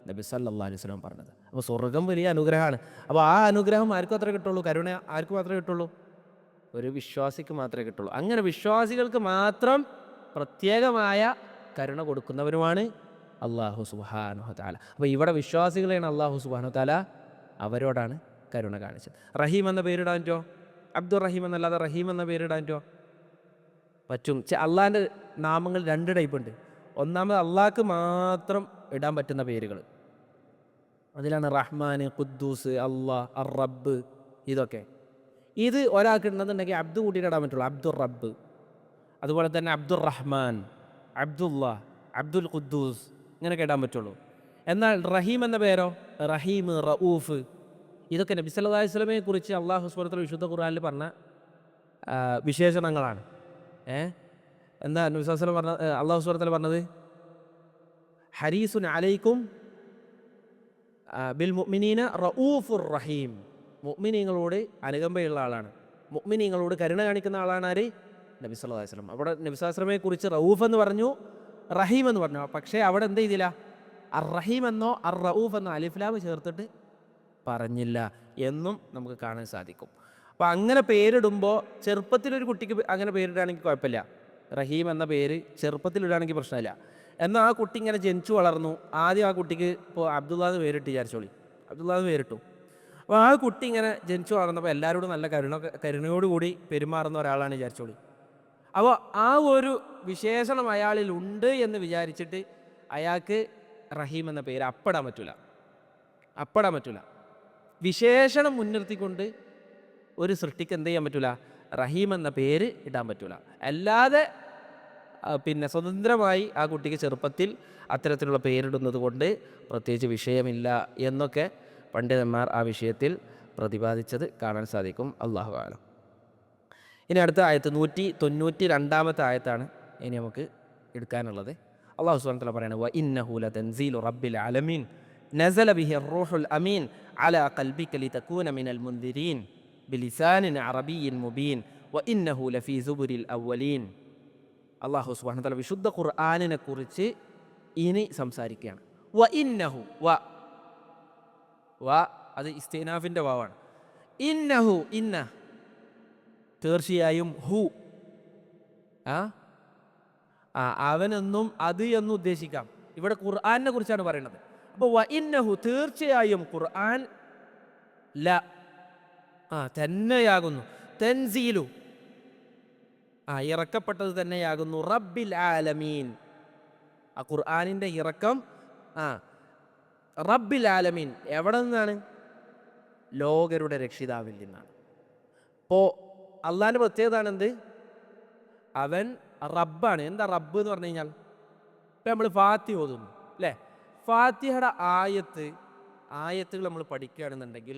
നബി സല്ലല്ലാഹു അലൈഹി വസല്ലം പറഞ്ഞത്. അപ്പോൾ സ്വർഗം വലിയ അനുഗ്രഹമാണ്. അപ്പോൾ ആ അനുഗ്രഹം ആർക്കും മാത്രമേ കിട്ടുള്ളൂ? കരുണ ആർക്ക് മാത്രമേ കിട്ടുള്ളൂ? ഒരു വിശ്വാസിക്ക് മാത്രമേ കിട്ടുള്ളൂ. അങ്ങനെ വിശ്വാസികൾക്ക് മാത്രം പ്രത്യേകമായ കരുണ കൊടുക്കുന്നവരുമാണ് അല്ലാഹു സുബ്ഹാനഹു വ തആല. അപ്പോൾ ഇവിടെ വിശ്വാസികളെയാണ് അല്ലാഹു സുബ്ഹാനഹു വ തആല അവരോടാണ് കരുണ കാണിച്ചത്. റഹീം എന്ന പേരിടാൻ പറ്റുമോ? അബ്ദുർ റഹീം എന്നല്ലാതെ റഹീം എന്ന പേരിടാൻ പറ്റുമോ? പറ്റും. അള്ളാഹിൻ്റെ നാമങ്ങൾ രണ്ട് ടൈപ്പ് ഉണ്ട്. ഒന്നാമത് അള്ളാഹ്ക്ക് മാത്രം ഇടാൻ പറ്റുന്ന പേരുകൾ, അതിലാണ് റഹ്മാൻ, ഖുദ്ദൂസ്, അള്ളാഹ്, അർ റബ്ബ്. ഇതൊക്കെ ഇത് ഒരാൾക്ക് ഉണ്ടെന്നുണ്ടെങ്കിൽ അബ്ദു കൂട്ടിയിട്ട് ഇടാൻ പറ്റുള്ളൂ, അബ്ദുർ റബ്ബ്. അതുപോലെ തന്നെ അബ്ദുർ റഹ്മാൻ, അബ്ദുല്ലാ, അബ്ദുൽ ഖുദ്ദൂസ് ഇങ്ങനെയൊക്കെ ഇടാൻ പറ്റുള്ളൂ. എന്നാൽ റഹീം എന്ന പേരോ? റഹീം, റഊഫ്, ഇതൊക്കെ നബി സല്ലല്ലാഹു അലൈഹി വസല്ലമയെ കുറിച്ച് അല്ലാഹു സുബ്ഹാനഹു വ തആല വിശുദ്ധ ഖുർആനിൽ പറഞ്ഞ വിശേഷണങ്ങളാണ്. എന്താ നബി സല്ലല്ലാഹു അലൈഹി വസല്ലം പറഞ്ഞ അല്ലാഹു സുബ്ഹാനഹു വ തആല പറഞ്ഞത്? ഹരീസുൻ അലൈക്കും ബിൽ മുഅ്മിനീന റഊഫുർ റഹീം, മുഅ്മിനീങ്ങളോട് അനുകമ്പയുള്ള ആളാണ്, മുഅ്മിനീങ്ങളോട് കരുണ കാണിക്കുന്ന ആളാണ് ആര്? നബി സല്ലല്ലാഹു അലൈഹി വസല്ലം. അവിടെ നബി സല്ലല്ലാഹു അലൈഹി വസല്ലമയെ കുറിച്ച് റഊഫ് എന്ന് പറഞ്ഞു, റഹീം എന്ന് പറഞ്ഞു. പക്ഷേ അവിടെ എന്ത് ചെയ്തില്ല? അർ റഹീം എന്നോ അർ റഊഫ് എന്നോ അലിഫ് ലാം ചേർത്തിട്ട് പറഞ്ഞില്ല എന്നും നമുക്ക് കാണാൻ സാധിക്കും. അപ്പോൾ അങ്ങനെ പേരിടുമ്പോൾ ചെറുപ്പത്തിലൊരു കുട്ടിക്ക് അങ്ങനെ പേരിടുകയാണെങ്കിൽ കുഴപ്പമില്ല, റഹീം എന്ന പേര് ചെറുപ്പത്തിലിടുകയാണെങ്കിൽ പ്രശ്നമില്ല. എന്നാൽ ആ കുട്ടി ഇങ്ങനെ ജനിച്ചു വളർന്നു, ആദ്യം ആ കുട്ടിക്ക് ഇപ്പോൾ അബ്ദുല്ലാന്ന് പേരിട്ട് വിചാരിച്ചോളി, അബ്ദുല്ലാന്ന് പേരിട്ടു. അപ്പോൾ ആ കുട്ടി ഇങ്ങനെ ജനിച്ചു വളർന്നപ്പോൾ എല്ലാവരോടും നല്ല കരുണയോടുകൂടി പെരുമാറുന്ന ഒരാളാണ് വിചാരിച്ചോളി. അപ്പോൾ ആ ഒരു വിശേഷണം അയാളിൽ ഉണ്ട് എന്ന് വിചാരിച്ചിട്ട് അയാൾക്ക് റഹീം എന്ന പേര് അപ്പടാൻ പറ്റൂല. വിശേഷണം മുൻനിർത്തിക്കൊണ്ട് ഒരു സൃഷ്ടിക്ക് എന്ത് ചെയ്യാൻ പറ്റൂല? റഹീം എന്ന പേര് ഇടാൻ പറ്റൂല. അല്ലാതെ പിന്നെ സ്വതന്ത്രമായി ആ കുട്ടിക്ക് ചെറുപ്പത്തിൽ അത്തരത്തിലുള്ള പേരിടുന്നത് കൊണ്ട് പ്രത്യേകിച്ച് വിഷയമില്ല എന്നൊക്കെ പണ്ഡിതന്മാർ ആ വിഷയത്തിൽ പ്രതിപാദിച്ചത് കാണാൻ സാധിക്കും. അല്ലാഹു അഅലം. ഇനി അടുത്ത ആയത്ത് 192 ആയത്താണ് ഇനി നമുക്ക് എടുക്കാനുള്ളത്. അല്ലാഹു സുബ്ഹാനഹു വ തആല പറയുന്നത് വ ഇന്നഹു ലതൻസീലു റബ്ബിൽ ആലമീൻ നസല ബിഹി റൂഹുൽ അമീൻ അലാ ഖൽബിക ലിതകൂന മിനൽ മുൻദിരീൻ ബിലിസാനിൻ അറബിയ്യിൻ മുബീൻ വ ഇന്നഹു ലഫീ സുബുരിൽ അവ്വലീൻ. അല്ലാഹു സുബ്ഹാനഹു വ തആല വിശുദ്ധ ഖുർആനിനെ കുറിച്ച് ഇനി സംസാരിക്കുകയാണ്. വ ഇന്നഹു വ അത് ഇസ്തിനാഫിൻ്റെ വാവാണ്. ഇന്നഹു തീർച്ചയായും ഹു അവനെന്നും അത് എന്നും ഉദ്ദേശിക്കാം. ഇവിടെ ഖുർആനെ കുറിച്ചാണ് പറയുന്നത്. അപ്പോൾ വ ഇന്നഹു തീർച്ചയായും ഖുർആൻ തന്നെയാകുന്നു, തൻസീലു ഇറക്കപ്പെട്ടത് തന്നെയാകുന്നു, റബ്ബിൽ ആലമീൻ ആ ഖുർആനിൻ്റെ ഇറക്കം റബ്ബിൽ ആലമീൻ എവിടെ നിന്നാണ്? ലോകരുടെ രക്ഷിതാവിൽ നിന്നാണ്. അപ്പോൾ അള്ളാഹിൻ്റെ പ്രത്യേകത എന്ത്? അവൻ റബ്ബാണ്. എന്താ റബ്ബ് എന്ന് പറഞ്ഞു കഴിഞ്ഞാൽ, ഇപ്പം നമ്മൾ ഫാത്തിഹ ഓതുന്നു അല്ലേ? ഫാത്തിഹയുടെ ആയത്തുകൾ നമ്മൾ പഠിക്കുകയാണെന്നുണ്ടെങ്കിൽ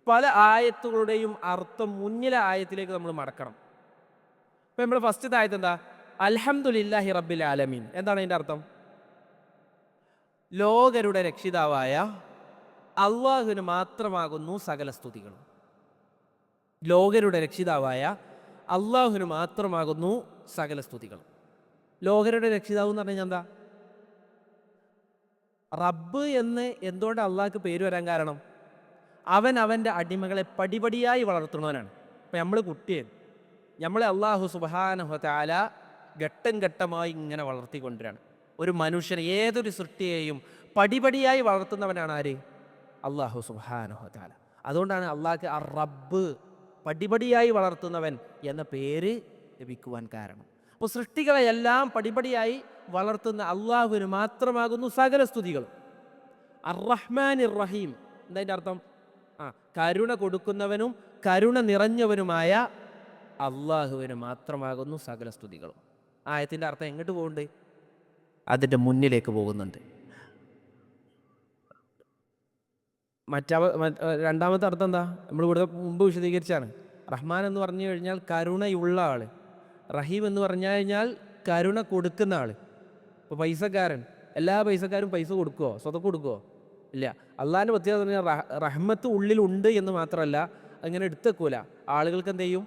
പല ആയത്തുകളുടെയും അർത്ഥം മുന്നിലെ ആയത്തിലേക്ക് നമ്മൾ മടക്കണം. ഇപ്പം നമ്മൾ ഫസ്റ്റത്തെ ആയത്ത് എന്താ? അൽഹംദുലില്ലാഹി റബ്ബിൽ ആലമീൻ. എന്താണ് അതിൻ്റെ അർത്ഥം? ലോകരുടെ രക്ഷിതാവായ അള്ളാഹുവിന് മാത്രമാകുന്നു സകല സ്തുതികളും. ലോകരുടെ രക്ഷിതാവായ അള്ളാഹുവിന് മാത്രമാകുന്നു സകല സ്തുതികളും. ലോകരുടെ രക്ഷിതാവ് എന്ന് പറഞ്ഞു കഴിഞ്ഞാൽ എന്താ? റബ്ബ് എന്ന് എന്തുകൊണ്ട് അള്ളാഹ്ക്ക് പേര് വരാൻ കാരണം, അവൻ അവൻ്റെ അടിമകളെ പടിപടിയായി വളർത്തുന്നവനാണ്. ഇപ്പം നമ്മൾ കുട്ടിയെ നമ്മളെ അള്ളാഹു സുബ്ഹാനഹു വ തആല ഘട്ടം ഘട്ടമായി ഇങ്ങനെ വളർത്തിക്കൊണ്ടിരാണ്. ഒരു മനുഷ്യനെ, ഏതൊരു സൃഷ്ടിയെയും പടിപടിയായി വളർത്തുന്നവനാണ് ആര്? അള്ളാഹു സുബ്ഹാനഹു വ തആല. അതുകൊണ്ടാണ് അള്ളാഹ്ക്ക് ആ റബ്ബ്, പടിപടിയായി വളർത്തുന്നവൻ എന്ന പേര് ലഭിക്കുവാൻ കാരണം. അപ്പോൾ സൃഷ്ടികളെയെല്ലാം പടിപടിയായി വളർത്തുന്ന അള്ളാഹുവിന് മാത്രമാകുന്നു സകല സ്തുതികളും. അർ-റഹ്മാനിർ റഹീം എന്നതിൻ്റെ അർത്ഥം കരുണ കൊടുക്കുന്നവനും കരുണ നിറഞ്ഞവനുമായ അള്ളാഹുവിന് മാത്രമാകുന്നു സകല സ്തുതികളും. ആയത്തിൻ്റെ അർത്ഥം എങ്ങോട്ട് പോകുന്നുണ്ട്? അതിൻ്റെ മുന്നിലേക്ക് പോകുന്നുണ്ട്. രണ്ടാമത്തെ അർത്ഥം എന്താ? നമ്മൾ ഇവിടെ മുമ്പ് വിശദീകരിച്ചാണ്. റഹ്മാൻ എന്ന് പറഞ്ഞു കഴിഞ്ഞാൽ കരുണയുള്ള ആൾ, റഹീം എന്ന് പറഞ്ഞു കഴിഞ്ഞാൽ കരുണ കൊടുക്കുന്ന ആൾ. ഇപ്പോൾ പൈസക്കാരൻ, എല്ലാ പൈസക്കാരും പൈസ കൊടുക്കുമോ? സ്വതക്ക് കൊടുക്കുമോ? ഇല്ല. അള്ളാഹിൻ്റെ പ്രത്യേകത പറഞ്ഞാൽ റഹ്മത്ത് ഉള്ളിലുണ്ട് എന്ന് മാത്രമല്ല, അങ്ങനെ എടുത്തേക്കൂല. ആളുകൾക്ക് എന്ത് ചെയ്യും?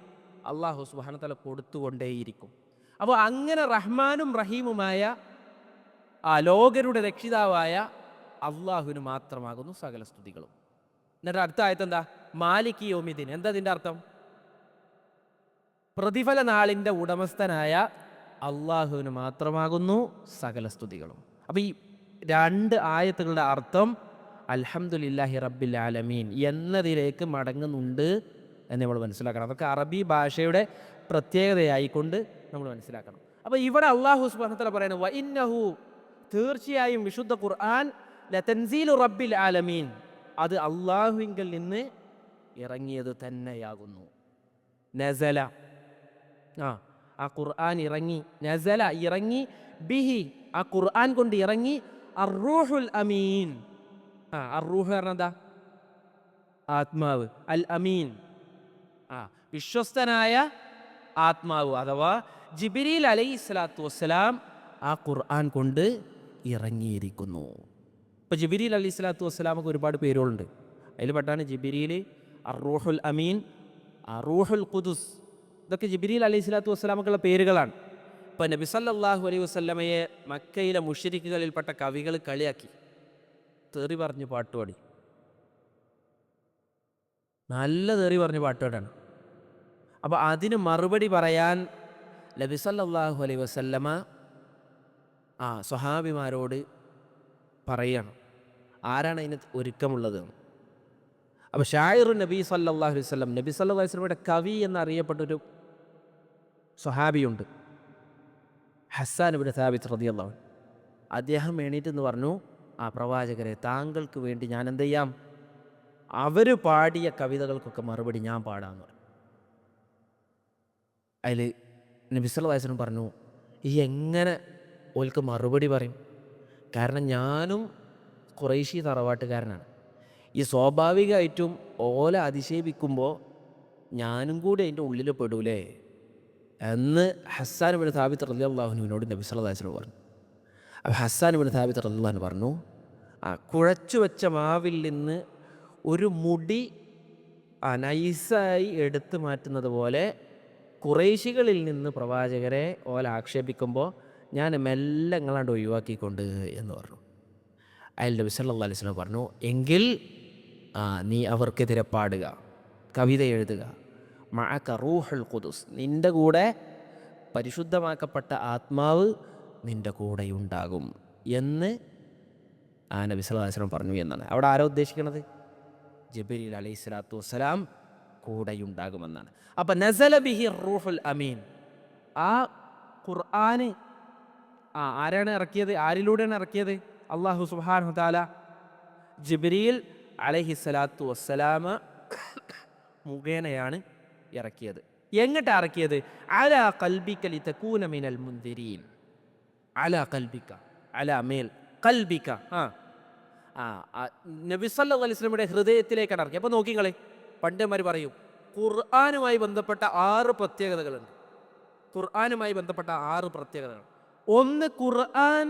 അള്ളാഹു സുബ്ഹാനഹു വ തആല കൊടുത്തുകൊണ്ടേയിരിക്കും. അപ്പോൾ അങ്ങനെ റഹ്മാനും റഹീമുമായ ലോകരുടെ രക്ഷിതാവായ അള്ളാഹുവിന് മാത്രമാകുന്നു സകല സ്തുതികളും. എന്നിട്ട് അടുത്ത ആയത്ത് എന്താ? മാലിക് യൗമിദ്ദീൻ. എന്താ ഇതിൻ്റെ അർത്ഥം? പ്രതിഫല നാളിൻ്റെ ഉടമസ്ഥനായ അള്ളാഹുവിന് മാത്രമാകുന്നു സകല സ്തുതികളും. അപ്പോൾ ഈ രണ്ട് ആയത്തുകളുടെ അർത്ഥം അൽഹംദുലില്ലാഹി റബ്ബിൽ ആലമീൻ എന്നതിലേക്ക് മടങ്ങുന്നുണ്ട് എന്ന് നമ്മൾ മനസ്സിലാക്കണം. അതൊക്കെ അറബി ഭാഷയുടെ പ്രത്യേകതയായിക്കൊണ്ട് നമ്മൾ മനസ്സിലാക്കണം. അപ്പോൾ ഇവിടെ അള്ളാഹു സുബ്ഹാനഹു വ തആല പറയുന്നത് വ ഇന്നഹു തീർച്ചയായും വിശുദ്ധ ഖുർആൻ ലതൻസീലു റബ്ബിൽ ആലമീൻ, അത് അള്ളാഹുവിങ്കൽ നിന്ന് ഇറങ്ങിയത് തന്നെയാകുന്നു. നസല ആ ഖുർആൻ ഇറങ്ങി, നസല ഇറങ്ങി, ബിഹി ആ ഖുർആൻ കൊണ്ട് ഇറങ്ങി, അർ-റൂഹുൽ അമീൻ. അർ-റൂഹ് പറഞ്ഞാൽ എന്താ? ആത്മാവ്. അൽ അമീൻ വിശ്വസ്തനായ ആത്മാവ്, അഥവാ ജിബ്രീൽ അലൈഹിസ്സലാത്തു വസ്സലാം ആ ഖുർആൻ കൊണ്ട് ഇറങ്ങിയിരിക്കുന്നു. ഇപ്പോൾ ജിബ്രീൽ അലൈഹിസ്സലാത്തു വസ്സലാമൊക്കെ ഒരുപാട് പേരുകളുണ്ട്. അതിൽ പെട്ടാണ് ജിബ്രീൽ, അർ-റൂഹുൽ അമീൻ, റൂഹുൽ ഖുദുസ്. ഇതൊക്കെ ജിബ്രീൽ അലൈഹിസ്സലാത്തു വസ്സലാമൊക്കെയുള്ള പേരുകളാണ്. ഇപ്പോൾ നബി സല്ലല്ലാഹു അലൈഹി വസല്ലമയെ മക്കയിലെ മുശ്രിക്കുകളിൽപ്പെട്ട കവികൾ കളിയാക്കി, തെറി പറഞ്ഞ് പാട്ടുപാടി, നല്ല തെറി പറഞ്ഞ് പാട്ടുപാടാണ്. അപ്പോൾ അതിന് മറുപടി പറയാൻ നബി സല്ലല്ലാഹു അലൈഹി വസല്ലമ സ്വഹാബിമാരോട് പറയണം ആരാണ് അതിന് ഒരുക്കമുള്ളത്. അപ്പോൾ ഷായിറു നബി സല്ലല്ലാഹു അലൈഹി വസല്ലം, നബി സല്ലല്ലാഹു അലൈഹി വസല്ലമയുടെ കവി എന്നറിയപ്പെട്ടൊരു സ്വഹാബിയുണ്ട്, ഹസ്സാൻ ഇബ്നു സാബിത്ത് റളിയല്ലാഹു അൻഹു. അദ്ദേഹം എണീറ്റെന്ന് പറഞ്ഞു, പ്രവാചകരെ, താങ്കൾക്ക് വേണ്ടി ഞാൻ എന്ത് ചെയ്യാം, അവർ പാടിയ കവിതകൾക്കൊക്കെ മറുപടി ഞാൻ പാടാമെന്ന് പറഞ്ഞു. അതിൽ നബി സല്ലല്ലാഹു അലൈഹി വസല്ലം പറഞ്ഞു, ഈ എങ്ങനെ ഓൽക്ക് മറുപടി പറയും? കാരണം ഞാനും ഖുറൈശി തറവാട്ടുകാരനാണ്. ഈ സ്വാഭാവികമായിട്ടും ഓല അധിക്ഷേപിക്കുമ്പോൾ ഞാനും കൂടി അതിൻ്റെ ഉള്ളിൽ പെടൂലേ എന്ന് ഹസ്സാൻ ഇബ്നു സാബിത്ത് റളിയല്ലാഹു അൻഹുവിനോട് നബി സല്ലല്ലാഹു അലൈഹി വസല്ലം പറഞ്ഞു. അപ്പോൾ ഹസ്സാൻ ഇബ്നു സാബിത്ത് റളിയല്ലാഹു അൻഹു പറഞ്ഞു, കുഴച്ചു വെച്ച മാവിൽ നിന്ന് ഒരു മുടി നൈസായി എടുത്തു മാറ്റുന്നത് പോലെ ഖുറൈശികളിൽ നിന്ന് പ്രവാചകരെ ഓല ആക്ഷേപിക്കുമ്പോൾ ഞാൻ മെല്ലെ നിങ്ങളാണ്ട് ഒഴിവാക്കിക്കൊണ്ട് എന്ന് പറഞ്ഞു. അയാൾ നബി സല്ലല്ലാഹു അലൈഹി വസല്ലം പറഞ്ഞു, എങ്കിൽ നീ അവർക്കെതിരെ പാടുക, കവിത എഴുതുക. മഅക റൂഹുൽ ഖുദുസ്, നിൻ്റെ കൂടെ പരിശുദ്ധമാക്കപ്പെട്ട ആത്മാവ് നിൻ്റെ കൂടെ ഉണ്ടാകും എന്ന് നബി സല്ലല്ലാഹു അലൈഹി വസല്ലം പറഞ്ഞു എന്നാണ്. അവിടെ ആരോ ഉദ്ദേശിക്കുന്നത്? ജിബ്രീൽ അലൈഹി സ്വലാത്തു വസ്സലാം കൂടെയുണ്ടാകുമെന്നാണ്. അപ്പം നസല ബിഹി റൂഹുൽ അമീൻ, ആ ഖുർആന് ആരാണ് ഇറക്കിയത്? ആരിലൂടെയാണ് ഇറക്കിയത്? അള്ളാഹു സുബ്ഹാനഹു വ തആല ജിബ്രീൽ അലൈഹി സ്വലാത്തു വസ്സലാമ മുഖേനയാണ് ഇറക്കിയത്. എങ്ങട്ടാണ് ഇറക്കിയത്? അലാ ഖൽബിക ലിതകൂന മിനൽ മുൻദിരീൻ. അലാ ഖൽബിക, അലാ മേൽ, ഖൽബിക നബി സല്ലല്ലാഹു അലൈഹി വസല്ലമയുടെ ഹൃദയത്തിലേക്കാണ് ഇറക്കിയത്. അപ്പോൾ നോക്കിങ്ങളെ, പണ്ഡിതന്മാർ പറയും ഖുർആനുമായി ബന്ധപ്പെട്ട 6 പ്രത്യേകതകളുണ്ട്. ഖുർആനുമായി ബന്ധപ്പെട്ട 6 പ്രത്യേകതകൾ. ഒന്ന്, ഖുർആൻ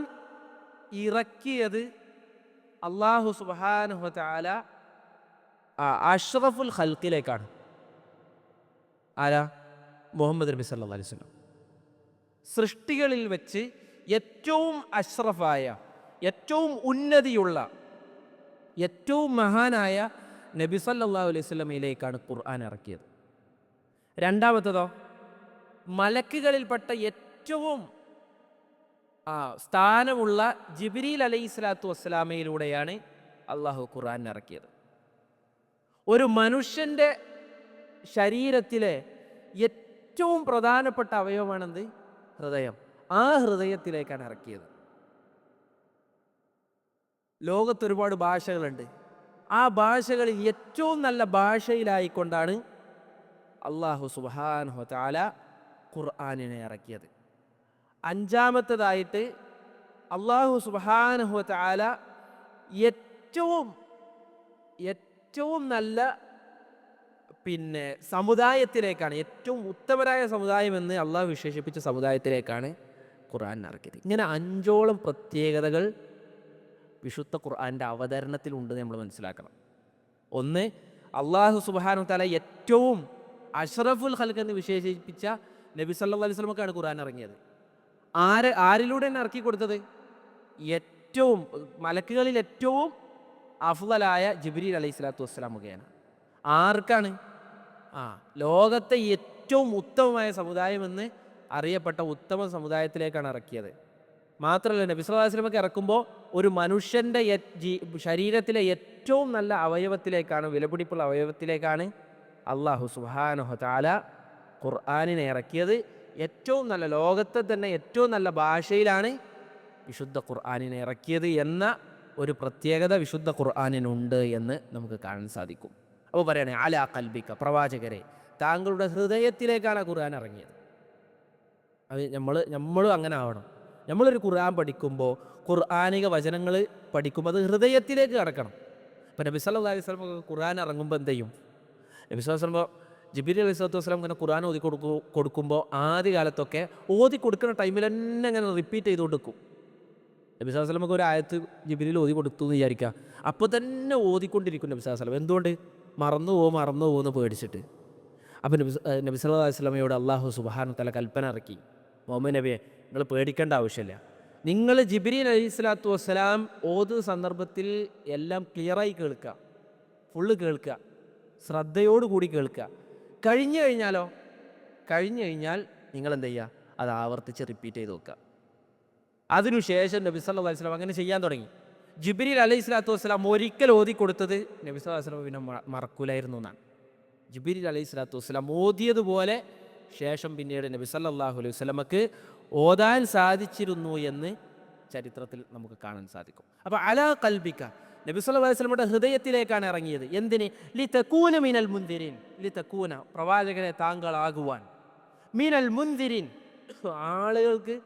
ഇറക്കിയത് അല്ലാഹു സുബ്ഹാനഹു വ തആല അഷ്റഫുൽ ഖൽഖിലേക്കാണ്. ആരാ? മുഹമ്മദ് നബി സല്ലല്ലാഹു അലൈഹി വസല്ലം. സൃഷ്ടികളിൽ വെച്ച് ഏറ്റവും അഷ്റഫായ, ഏറ്റവും ഉന്നതിയുള്ള, ഏറ്റവും മഹാനായ നബി സല്ലല്ലാഹു അലൈഹി വസല്ലമയിലേക്കാണ് ഖുർആൻ ഇറക്കിയത്. രണ്ടാമത്തതോ, മലക്കുകളിൽപ്പെട്ട ഏറ്റവും സ്ഥാനമുള്ള ജിബ്രീൽ അലൈഹി സ്വലാത്തു വസ്സലാമയിലൂടെയാണ് അള്ളാഹു ഖുർആൻ ഇറക്കിയത്. ഒരു മനുഷ്യൻ്റെ ശരീരത്തിലെ ഏറ്റവും പ്രധാനപ്പെട്ട അവയവമാണെന്ത്? ഹൃദയം. ആ ഹൃദയത്തിലേക്കാണ് ഇറക്കിയത്. ലോകത്ത് ഒരുപാട് ഭാഷകളുണ്ട്. ആ ഭാഷകളിൽ ഏറ്റവും നല്ല ഭാഷയിലായിക്കൊണ്ടാണ് അല്ലാഹു സുബ്ഹാനഹു വ തആല ഖുർആനിനെ ഇറക്കിയത്. അഞ്ചാമത്തേതായിട്ട് അല്ലാഹു സുബ്ഹാനഹു വ തആല ഏറ്റവും നല്ല സമുദായത്തിലേക്കാണ്, ഏറ്റവും ഉത്തമരായ സമുദായം എന്ന് അള്ളാഹു വിശേഷിപ്പിച്ച സമുദായത്തിലേക്കാണ് ഖുർആൻ ഇറക്കിയത്. ഇങ്ങനെ 5ഓളം പ്രത്യേകതകൾ വിശുദ്ധ ഖുർആൻ്റെ അവതരണത്തിലുണ്ട് നമ്മൾ മനസ്സിലാക്കണം. ഒന്ന്, അള്ളാഹു സുബ്ഹാനഹു വ തആല ഏറ്റവും അഷ്റഫുൽ ഖൽഖ് എന്ന് വിശേഷിപ്പിച്ച നബി സല്ലല്ലാഹു അലൈഹി വസല്ലമക്കാണ് ഖുർആൻ ഇറങ്ങിയത്. ആരിലൂടെയാണ് ഇറക്കി കൊടുത്തത്? ഏറ്റവും മലക്കുകളിൽ ഏറ്റവും അഫ്ളലായ ജിബ്രീൽ അലൈഹി സ്വലാത്തു വസ്സലാം മുഖേന. ആർക്കാണ്? ലോകത്തെ ഏറ്റവും ഉത്തമമായ സമുദായമെന്ന് അറിയപ്പെട്ട ഉത്തമ സമുദായത്തിലേക്കാണ് ഇറക്കിയത്. മാത്രമല്ല, നബി സല്ലല്ലാഹു അലൈഹി വസല്ലമക്ക് ഇറക്കുമ്പോൾ ഒരു മനുഷ്യൻ്റെ ശരീരത്തിലെ ഏറ്റവും നല്ല അവയവത്തിലേക്കാണ്, വിലപിടിപ്പുള്ള അവയവത്തിലേക്കാണ് അല്ലാഹു സുബ്ഹാനഹു വ തആല ഖുർആനിനെ ഇറക്കിയത്. ഏറ്റവും നല്ല, ലോകത്തെ തന്നെ ഏറ്റവും നല്ല ഭാഷയിലാണ് വിശുദ്ധ ഖുർആനിനെ ഇറക്കിയത് എന്ന ഒരു പ്രത്യേകത വിശുദ്ധ ഖുർആനിനുണ്ട് എന്ന് നമുക്ക് കാണാൻ സാധിക്കും. അപ്പോൾ പറയണേ, അലാ ഖൽബിക, പ്രവാചകരെ താങ്കളുടെ ഹൃദയത്തിലേക്കാണ് ഖുർആൻ ഇറങ്ങിയത്. അത് നമ്മളും അങ്ങനെ ആവണം. നമ്മളൊരു ഖുർആൻ പഠിക്കുമ്പോൾ, ഖുർആനിക വചനങ്ങൾ പഠിക്കുമ്പോൾ അത് ഹൃദയത്തിലേക്ക് കടക്കണം. ഇപ്പം നബി സല്ലല്ലാഹു അലൈഹി വസല്ലം ഖുർആൻ ഇറങ്ങുമ്പോൾ എന്ത് ചെയ്യും? നബി സല്ലല്ലാഹു അലൈഹി വസല്ലം ജിബ്രീൽ അലൈഹി സ്വലാത്തു വസ്സലാം ഇങ്ങനെ ഖുർആൻ ഓതി കൊടുക്കുമ്പോൾ ആദ്യ കാലത്തൊക്കെ ഓതി കൊടുക്കുന്ന ടൈമിൽ തന്നെ ഇങ്ങനെ റിപ്പീറ്റ് ചെയ്ത് കൊടുക്കും. നബി സല്ലല്ലാഹു അലൈഹി വസല്ലമക്ക് ഒരു ആയത്ത് ജിബ്രീൽ ഓതി കൊടുത്തു എന്ന് വിചാരിക്കുക, അപ്പോൾ തന്നെ ഓതിക്കൊണ്ടിരിക്കും നബി സല്ലല്ലാഹു അലൈഹി വസല്ലം. എന്തുകൊണ്ട്? മറന്നു പോകുമെന്ന് പേടിച്ചിട്ട്. അപ്പം നബി സല്ലല്ലാഹു അലൈഹി വസല്ലമയോട് അല്ലാഹു സുബ്ഹാനഹു വ തആല കൽപ്പന ഇറക്കി, മുഹമ്മദ് നബിയെ നിങ്ങൾ പേടിക്കേണ്ട ആവശ്യമില്ല, നിങ്ങൾ ജിബ്രീൽ അലൈഹി സ്വലാത്തു വസ്സലാം ഓത് സന്ദർഭത്തിൽ എല്ലാം ക്ലിയറായി കേൾക്കുക, ഫുള്ള് കേൾക്കുക, ശ്രദ്ധയോടുകൂടി കേൾക്കുക. കഴിഞ്ഞു കഴിഞ്ഞാൽ നിങ്ങൾ എന്ത് ചെയ്യുക? അത് ആവർത്തിച്ച് റിപ്പീറ്റ് ചെയ്ത് നോക്കുക. അതിനുശേഷം നബി സല്ലല്ലാഹു അലൈഹി വസല്ലം അങ്ങനെ ചെയ്യാൻ തുടങ്ങി. ജിബ്രീൽ അലൈഹി സ്വലാത്തു വസ്സലാം ഒരിക്കൽ ഓതി കൊടുത്തത് നബി സല്ലല്ലാഹു അലൈഹി വസല്ലം പിന്നെ മറക്കൂലായിരുന്നു എന്നാണ്. ജിബ്രീൽ അലൈഹി സ്വലാത്തു വസ്സലാം ഓതിയതുപോലെ ശേഷം പിന്നീട് നബി സല്ലല്ലാഹു അലൈഹി വസല്ലമക്ക് ഓതാൻ സാധിച്ചിരുന്നു എന്ന് ചരിത്രത്തിൽ നമുക്ക് കാണാൻ സാധിക്കും. അപ്പോൾ അലാ ഖൽബിക, നബി സല്ലല്ലാഹു അലൈഹി വസല്ലമയുടെ ഹൃദയത്തിലേക്കാണ് ഇറങ്ങിയത്. എന്തിന്? ലിതകൂന മിനൽ മുൻദിരീൻ, ലിതകൂന പ്രവാചകനെ താങ്കളാകുവാൻ, മിനൽ മുൻദിരീൻ ആളുകൾക്ക്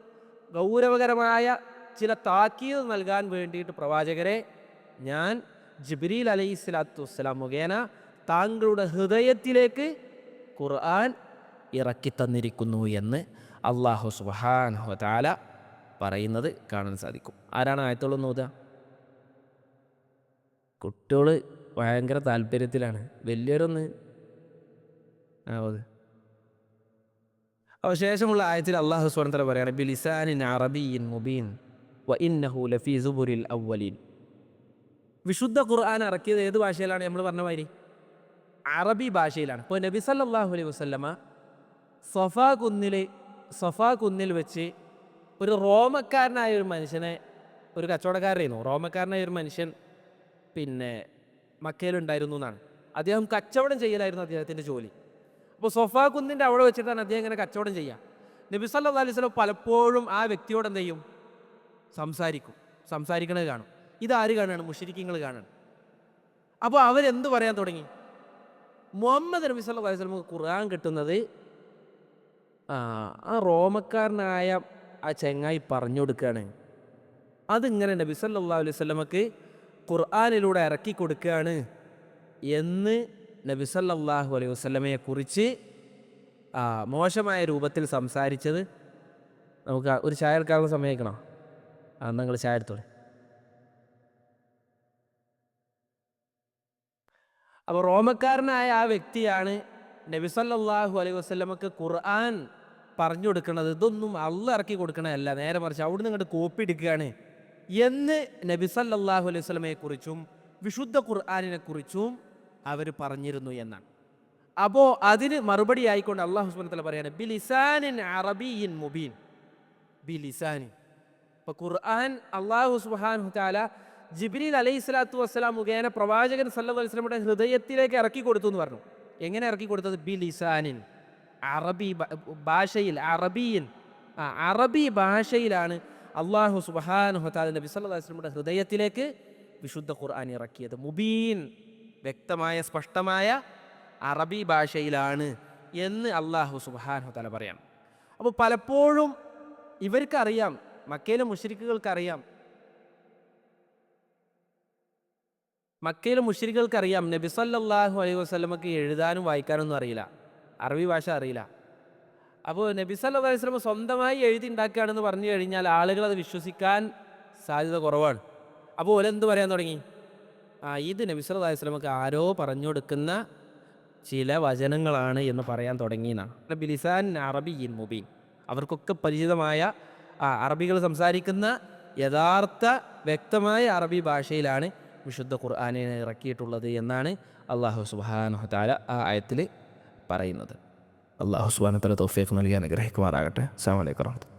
ഗൗരവകരമായ ചില താക്കീത് നൽകാൻ വേണ്ടിയിട്ട് പ്രവാചകരെ ഞാൻ ജിബ്രീൽ അലൈഹിസ്സലാത്തു വസ്സലാം മുഖേന താങ്കളുടെ ഹൃദയത്തിലേക്ക് ഖുർആൻ ഇറക്കി തന്നിരിക്കുന്നു എന്ന് അല്ലാഹു സുബ്ഹാനഹു വ തആല പറയുന്നത് കാണാൻ സാധിക്കും. ആരാണ് ആയത്തുള്ളൂ ഓതുക? കുട്ടികൾ ഭയങ്കര താല്പര്യത്തിലാണ്, വലിയവരൊന്ന് ഓത്. അപ്പോൾ ശേഷമുള്ള ആയത്തിൽ അല്ലാഹു സുബ്ഹാനഹു വ തആല പറയാണ് ബിലിസാനിൻ അറബിയ്യിൻ മുബീൻ വ ഇന്നഹു ലഫീ സുബുരിൽ അവ്വലീൻ. വിശുദ്ധ ഖുർആൻ ഇറക്കിയത് ഏത് ഭാഷയിലാണ്? നമ്മൾ പറഞ്ഞ മാതിരി അറബി ഭാഷയിലാണ്. ഇപ്പോൾ നബി സല്ലല്ലാഹു അലൈഹി വസല്ലമ സഫാ കുന്നിൽ വെച്ച് ഒരു റോമക്കാരനായ ഒരു മനുഷ്യനെ, ഒരു കച്ചവടക്കാരനായിരുന്നു, റോമക്കാരനായ ഒരു മനുഷ്യൻ പിന്നെ മക്കയിലുണ്ടായിരുന്നു എന്നാണ്. അദ്ദേഹം കച്ചവടം ചെയ്യലായിരുന്നു അദ്ദേഹത്തിൻ്റെ ജോലി. അപ്പോൾ സഫാ കുന്നിൻ്റെ അവിടെ വെച്ചിട്ടാണ് അദ്ദേഹം ഇങ്ങനെ കച്ചവടം ചെയ്യുക. നബി സല്ലല്ലാഹു അലൈഹി വസല്ലം പലപ്പോഴും ആ വ്യക്തിയോട് എന്ത് ചെയ്യും? സംസാരിക്കണത് കാണും. ഇതാര് കാണുകയാണ്? മുശ്രിക്കീങ്ങൾ കാണുകയാണ്. അപ്പോൾ അവരെന്ത് പറയാൻ തുടങ്ങി? മുഹമ്മദ് നബി സല്ലല്ലാഹു അലൈഹി വസല്ലം ഖുർആൻ കിട്ടുന്നത് ആ റോമക്കാരനായ ആ ചെങ്ങായി പറഞ്ഞു കൊടുക്കുകയാണ്. അതിങ്ങനെ നബി സല്ലല്ലാഹു അലൈഹി വസല്ലമക്ക് ഖുർആനിലൂടെ ഇറക്കി കൊടുക്കുകയാണ് എന്ന് നബി സല്ലല്ലാഹു അലൈഹി വസല്ലമയെ കുറിച്ച് മോശമായ രൂപത്തിൽ സംസാരിച്ചത്. നമുക്ക് ഒരു ചായ എടുക്കാനുള്ള സമയമായിക്കണോ? നിങ്ങൾ ചായ എടുത്തോളെ. അപ്പോൾ റോമക്കാരനായ ആ വ്യക്തിയാണ് നബി സല്ലല്ലാഹു അലൈഹി വസല്ലമക്ക് ഖുർആൻ പറഞ്ഞു കൊടുക്കുന്നത്. ഇതൊന്നും അള്ളാഹ് ഇറക്കി കൊടുക്കണതല്ല, നേരെ മറിച്ച് അവിടുന്ന് ഇങ്ങോട്ട് കോപ്പി എടുക്കുകയാണ് എന്ന് നബി സല്ലല്ലാഹു അലൈഹി വസല്ലമയെ കുറിച്ചും വിശുദ്ധ ഖുർആനിനെ കുറിച്ചും അവർ പറഞ്ഞിരുന്നു എന്നാണ്. അപ്പോൾ അതിന് മറുപടി ആയിക്കൊണ്ട് അല്ലാഹു സുബ്ഹാനഹു വ തആല പറയാണ് ബിലിസാനിൻ അറബിയ്യിൻ മുബീൻ. ബിലിസാനിൻ. അപ്പോൾ ഖുർആൻ അല്ലാഹു സുബ്ഹാനഹു വ തആല ജിബ്രീൽ അലൈഹിസ്സലാത്തു വസ്സലാം മുഖേന പ്രവാചകൻ സല്ലല്ലാഹു അലൈഹി വസല്ലമയുടെ ഹൃദയത്തിലേക്ക് ഇറക്കി കൊടുത്തു എന്ന് പറഞ്ഞു. എങ്ങനെ ഇറക്കി കൊടുത്തത്? ബിലിസാനിൻ, അറബി ഭാഷയിൽ, അറബി ഭാഷയിലാണ് അല്ലാഹു സുബ്ഹാനഹു വ തആല നബി സല്ലല്ലാഹു അലൈഹി വസല്ലമയുടെ ഹൃദയത്തിലേക്ക് വിശുദ്ധ ഖുർആൻ ഇറക്കിയത്. മുബീൻ, വ്യക്തമായ സ്പഷ്ടമായ അറബി ഭാഷയിലാണ് എന്ന് അല്ലാഹു സുബ്ഹാനഹു വ തആല പറയാം. അപ്പോൾ പലപ്പോഴും ഇവർക്കറിയാം, മക്കയിലെ മുശ്രിക്കുകൾക്കറിയാം നബി സല്ലല്ലാഹു അലൈഹി വസല്ലമക്ക് എഴുതാനും വായിക്കാനൊന്നും അറിയില്ല, അറബി ഭാഷ അറിയില്ല. അപ്പോൾ നബി സല്ലല്ലാഹു അലൈഹി വസല്ലം സ്വന്തമായി എഴുതി ഉണ്ടാക്കുകയാണെന്ന് പറഞ്ഞു കഴിഞ്ഞാൽ ആളുകൾ അത് വിശ്വസിക്കാൻ സാധ്യത കുറവാണ്. അപ്പോൾ ഓലെന്ത് പറയാൻ തുടങ്ങി? ഇത് നബി സല്ലല്ലാഹു അലൈഹി വസല്ലമക്ക് ആരോ പറഞ്ഞു കൊടുക്കുന്ന ചില വചനങ്ങളാണ് എന്ന് പറയാൻ തുടങ്ങിയെന്നാണ്. ബിലിസാൻ അറബിയ്യിൻ മുബീൻ, അവർക്കൊക്കെ പരിചിതമായ അറബികൾ സംസാരിക്കുന്ന യഥാർത്ഥ വ്യക്തമായ അറബി ഭാഷയിലാണ് വിശുദ്ധ ഖുർആനിനെ ഇറക്കിയിട്ടുള്ളത് എന്നാണ് അല്ലാഹു സുബ്ഹാനഹു വ തആല ആ ആയത്തിൽ പറയുന്നത്. അല്ലാഹു സുബ്ഹാനഹു വ തആല തൗഫീഖ് നൽകി അനുഗ്രഹിക്കുമാറാകട്ടെ. അസ്സലാമു അലൈക്കും.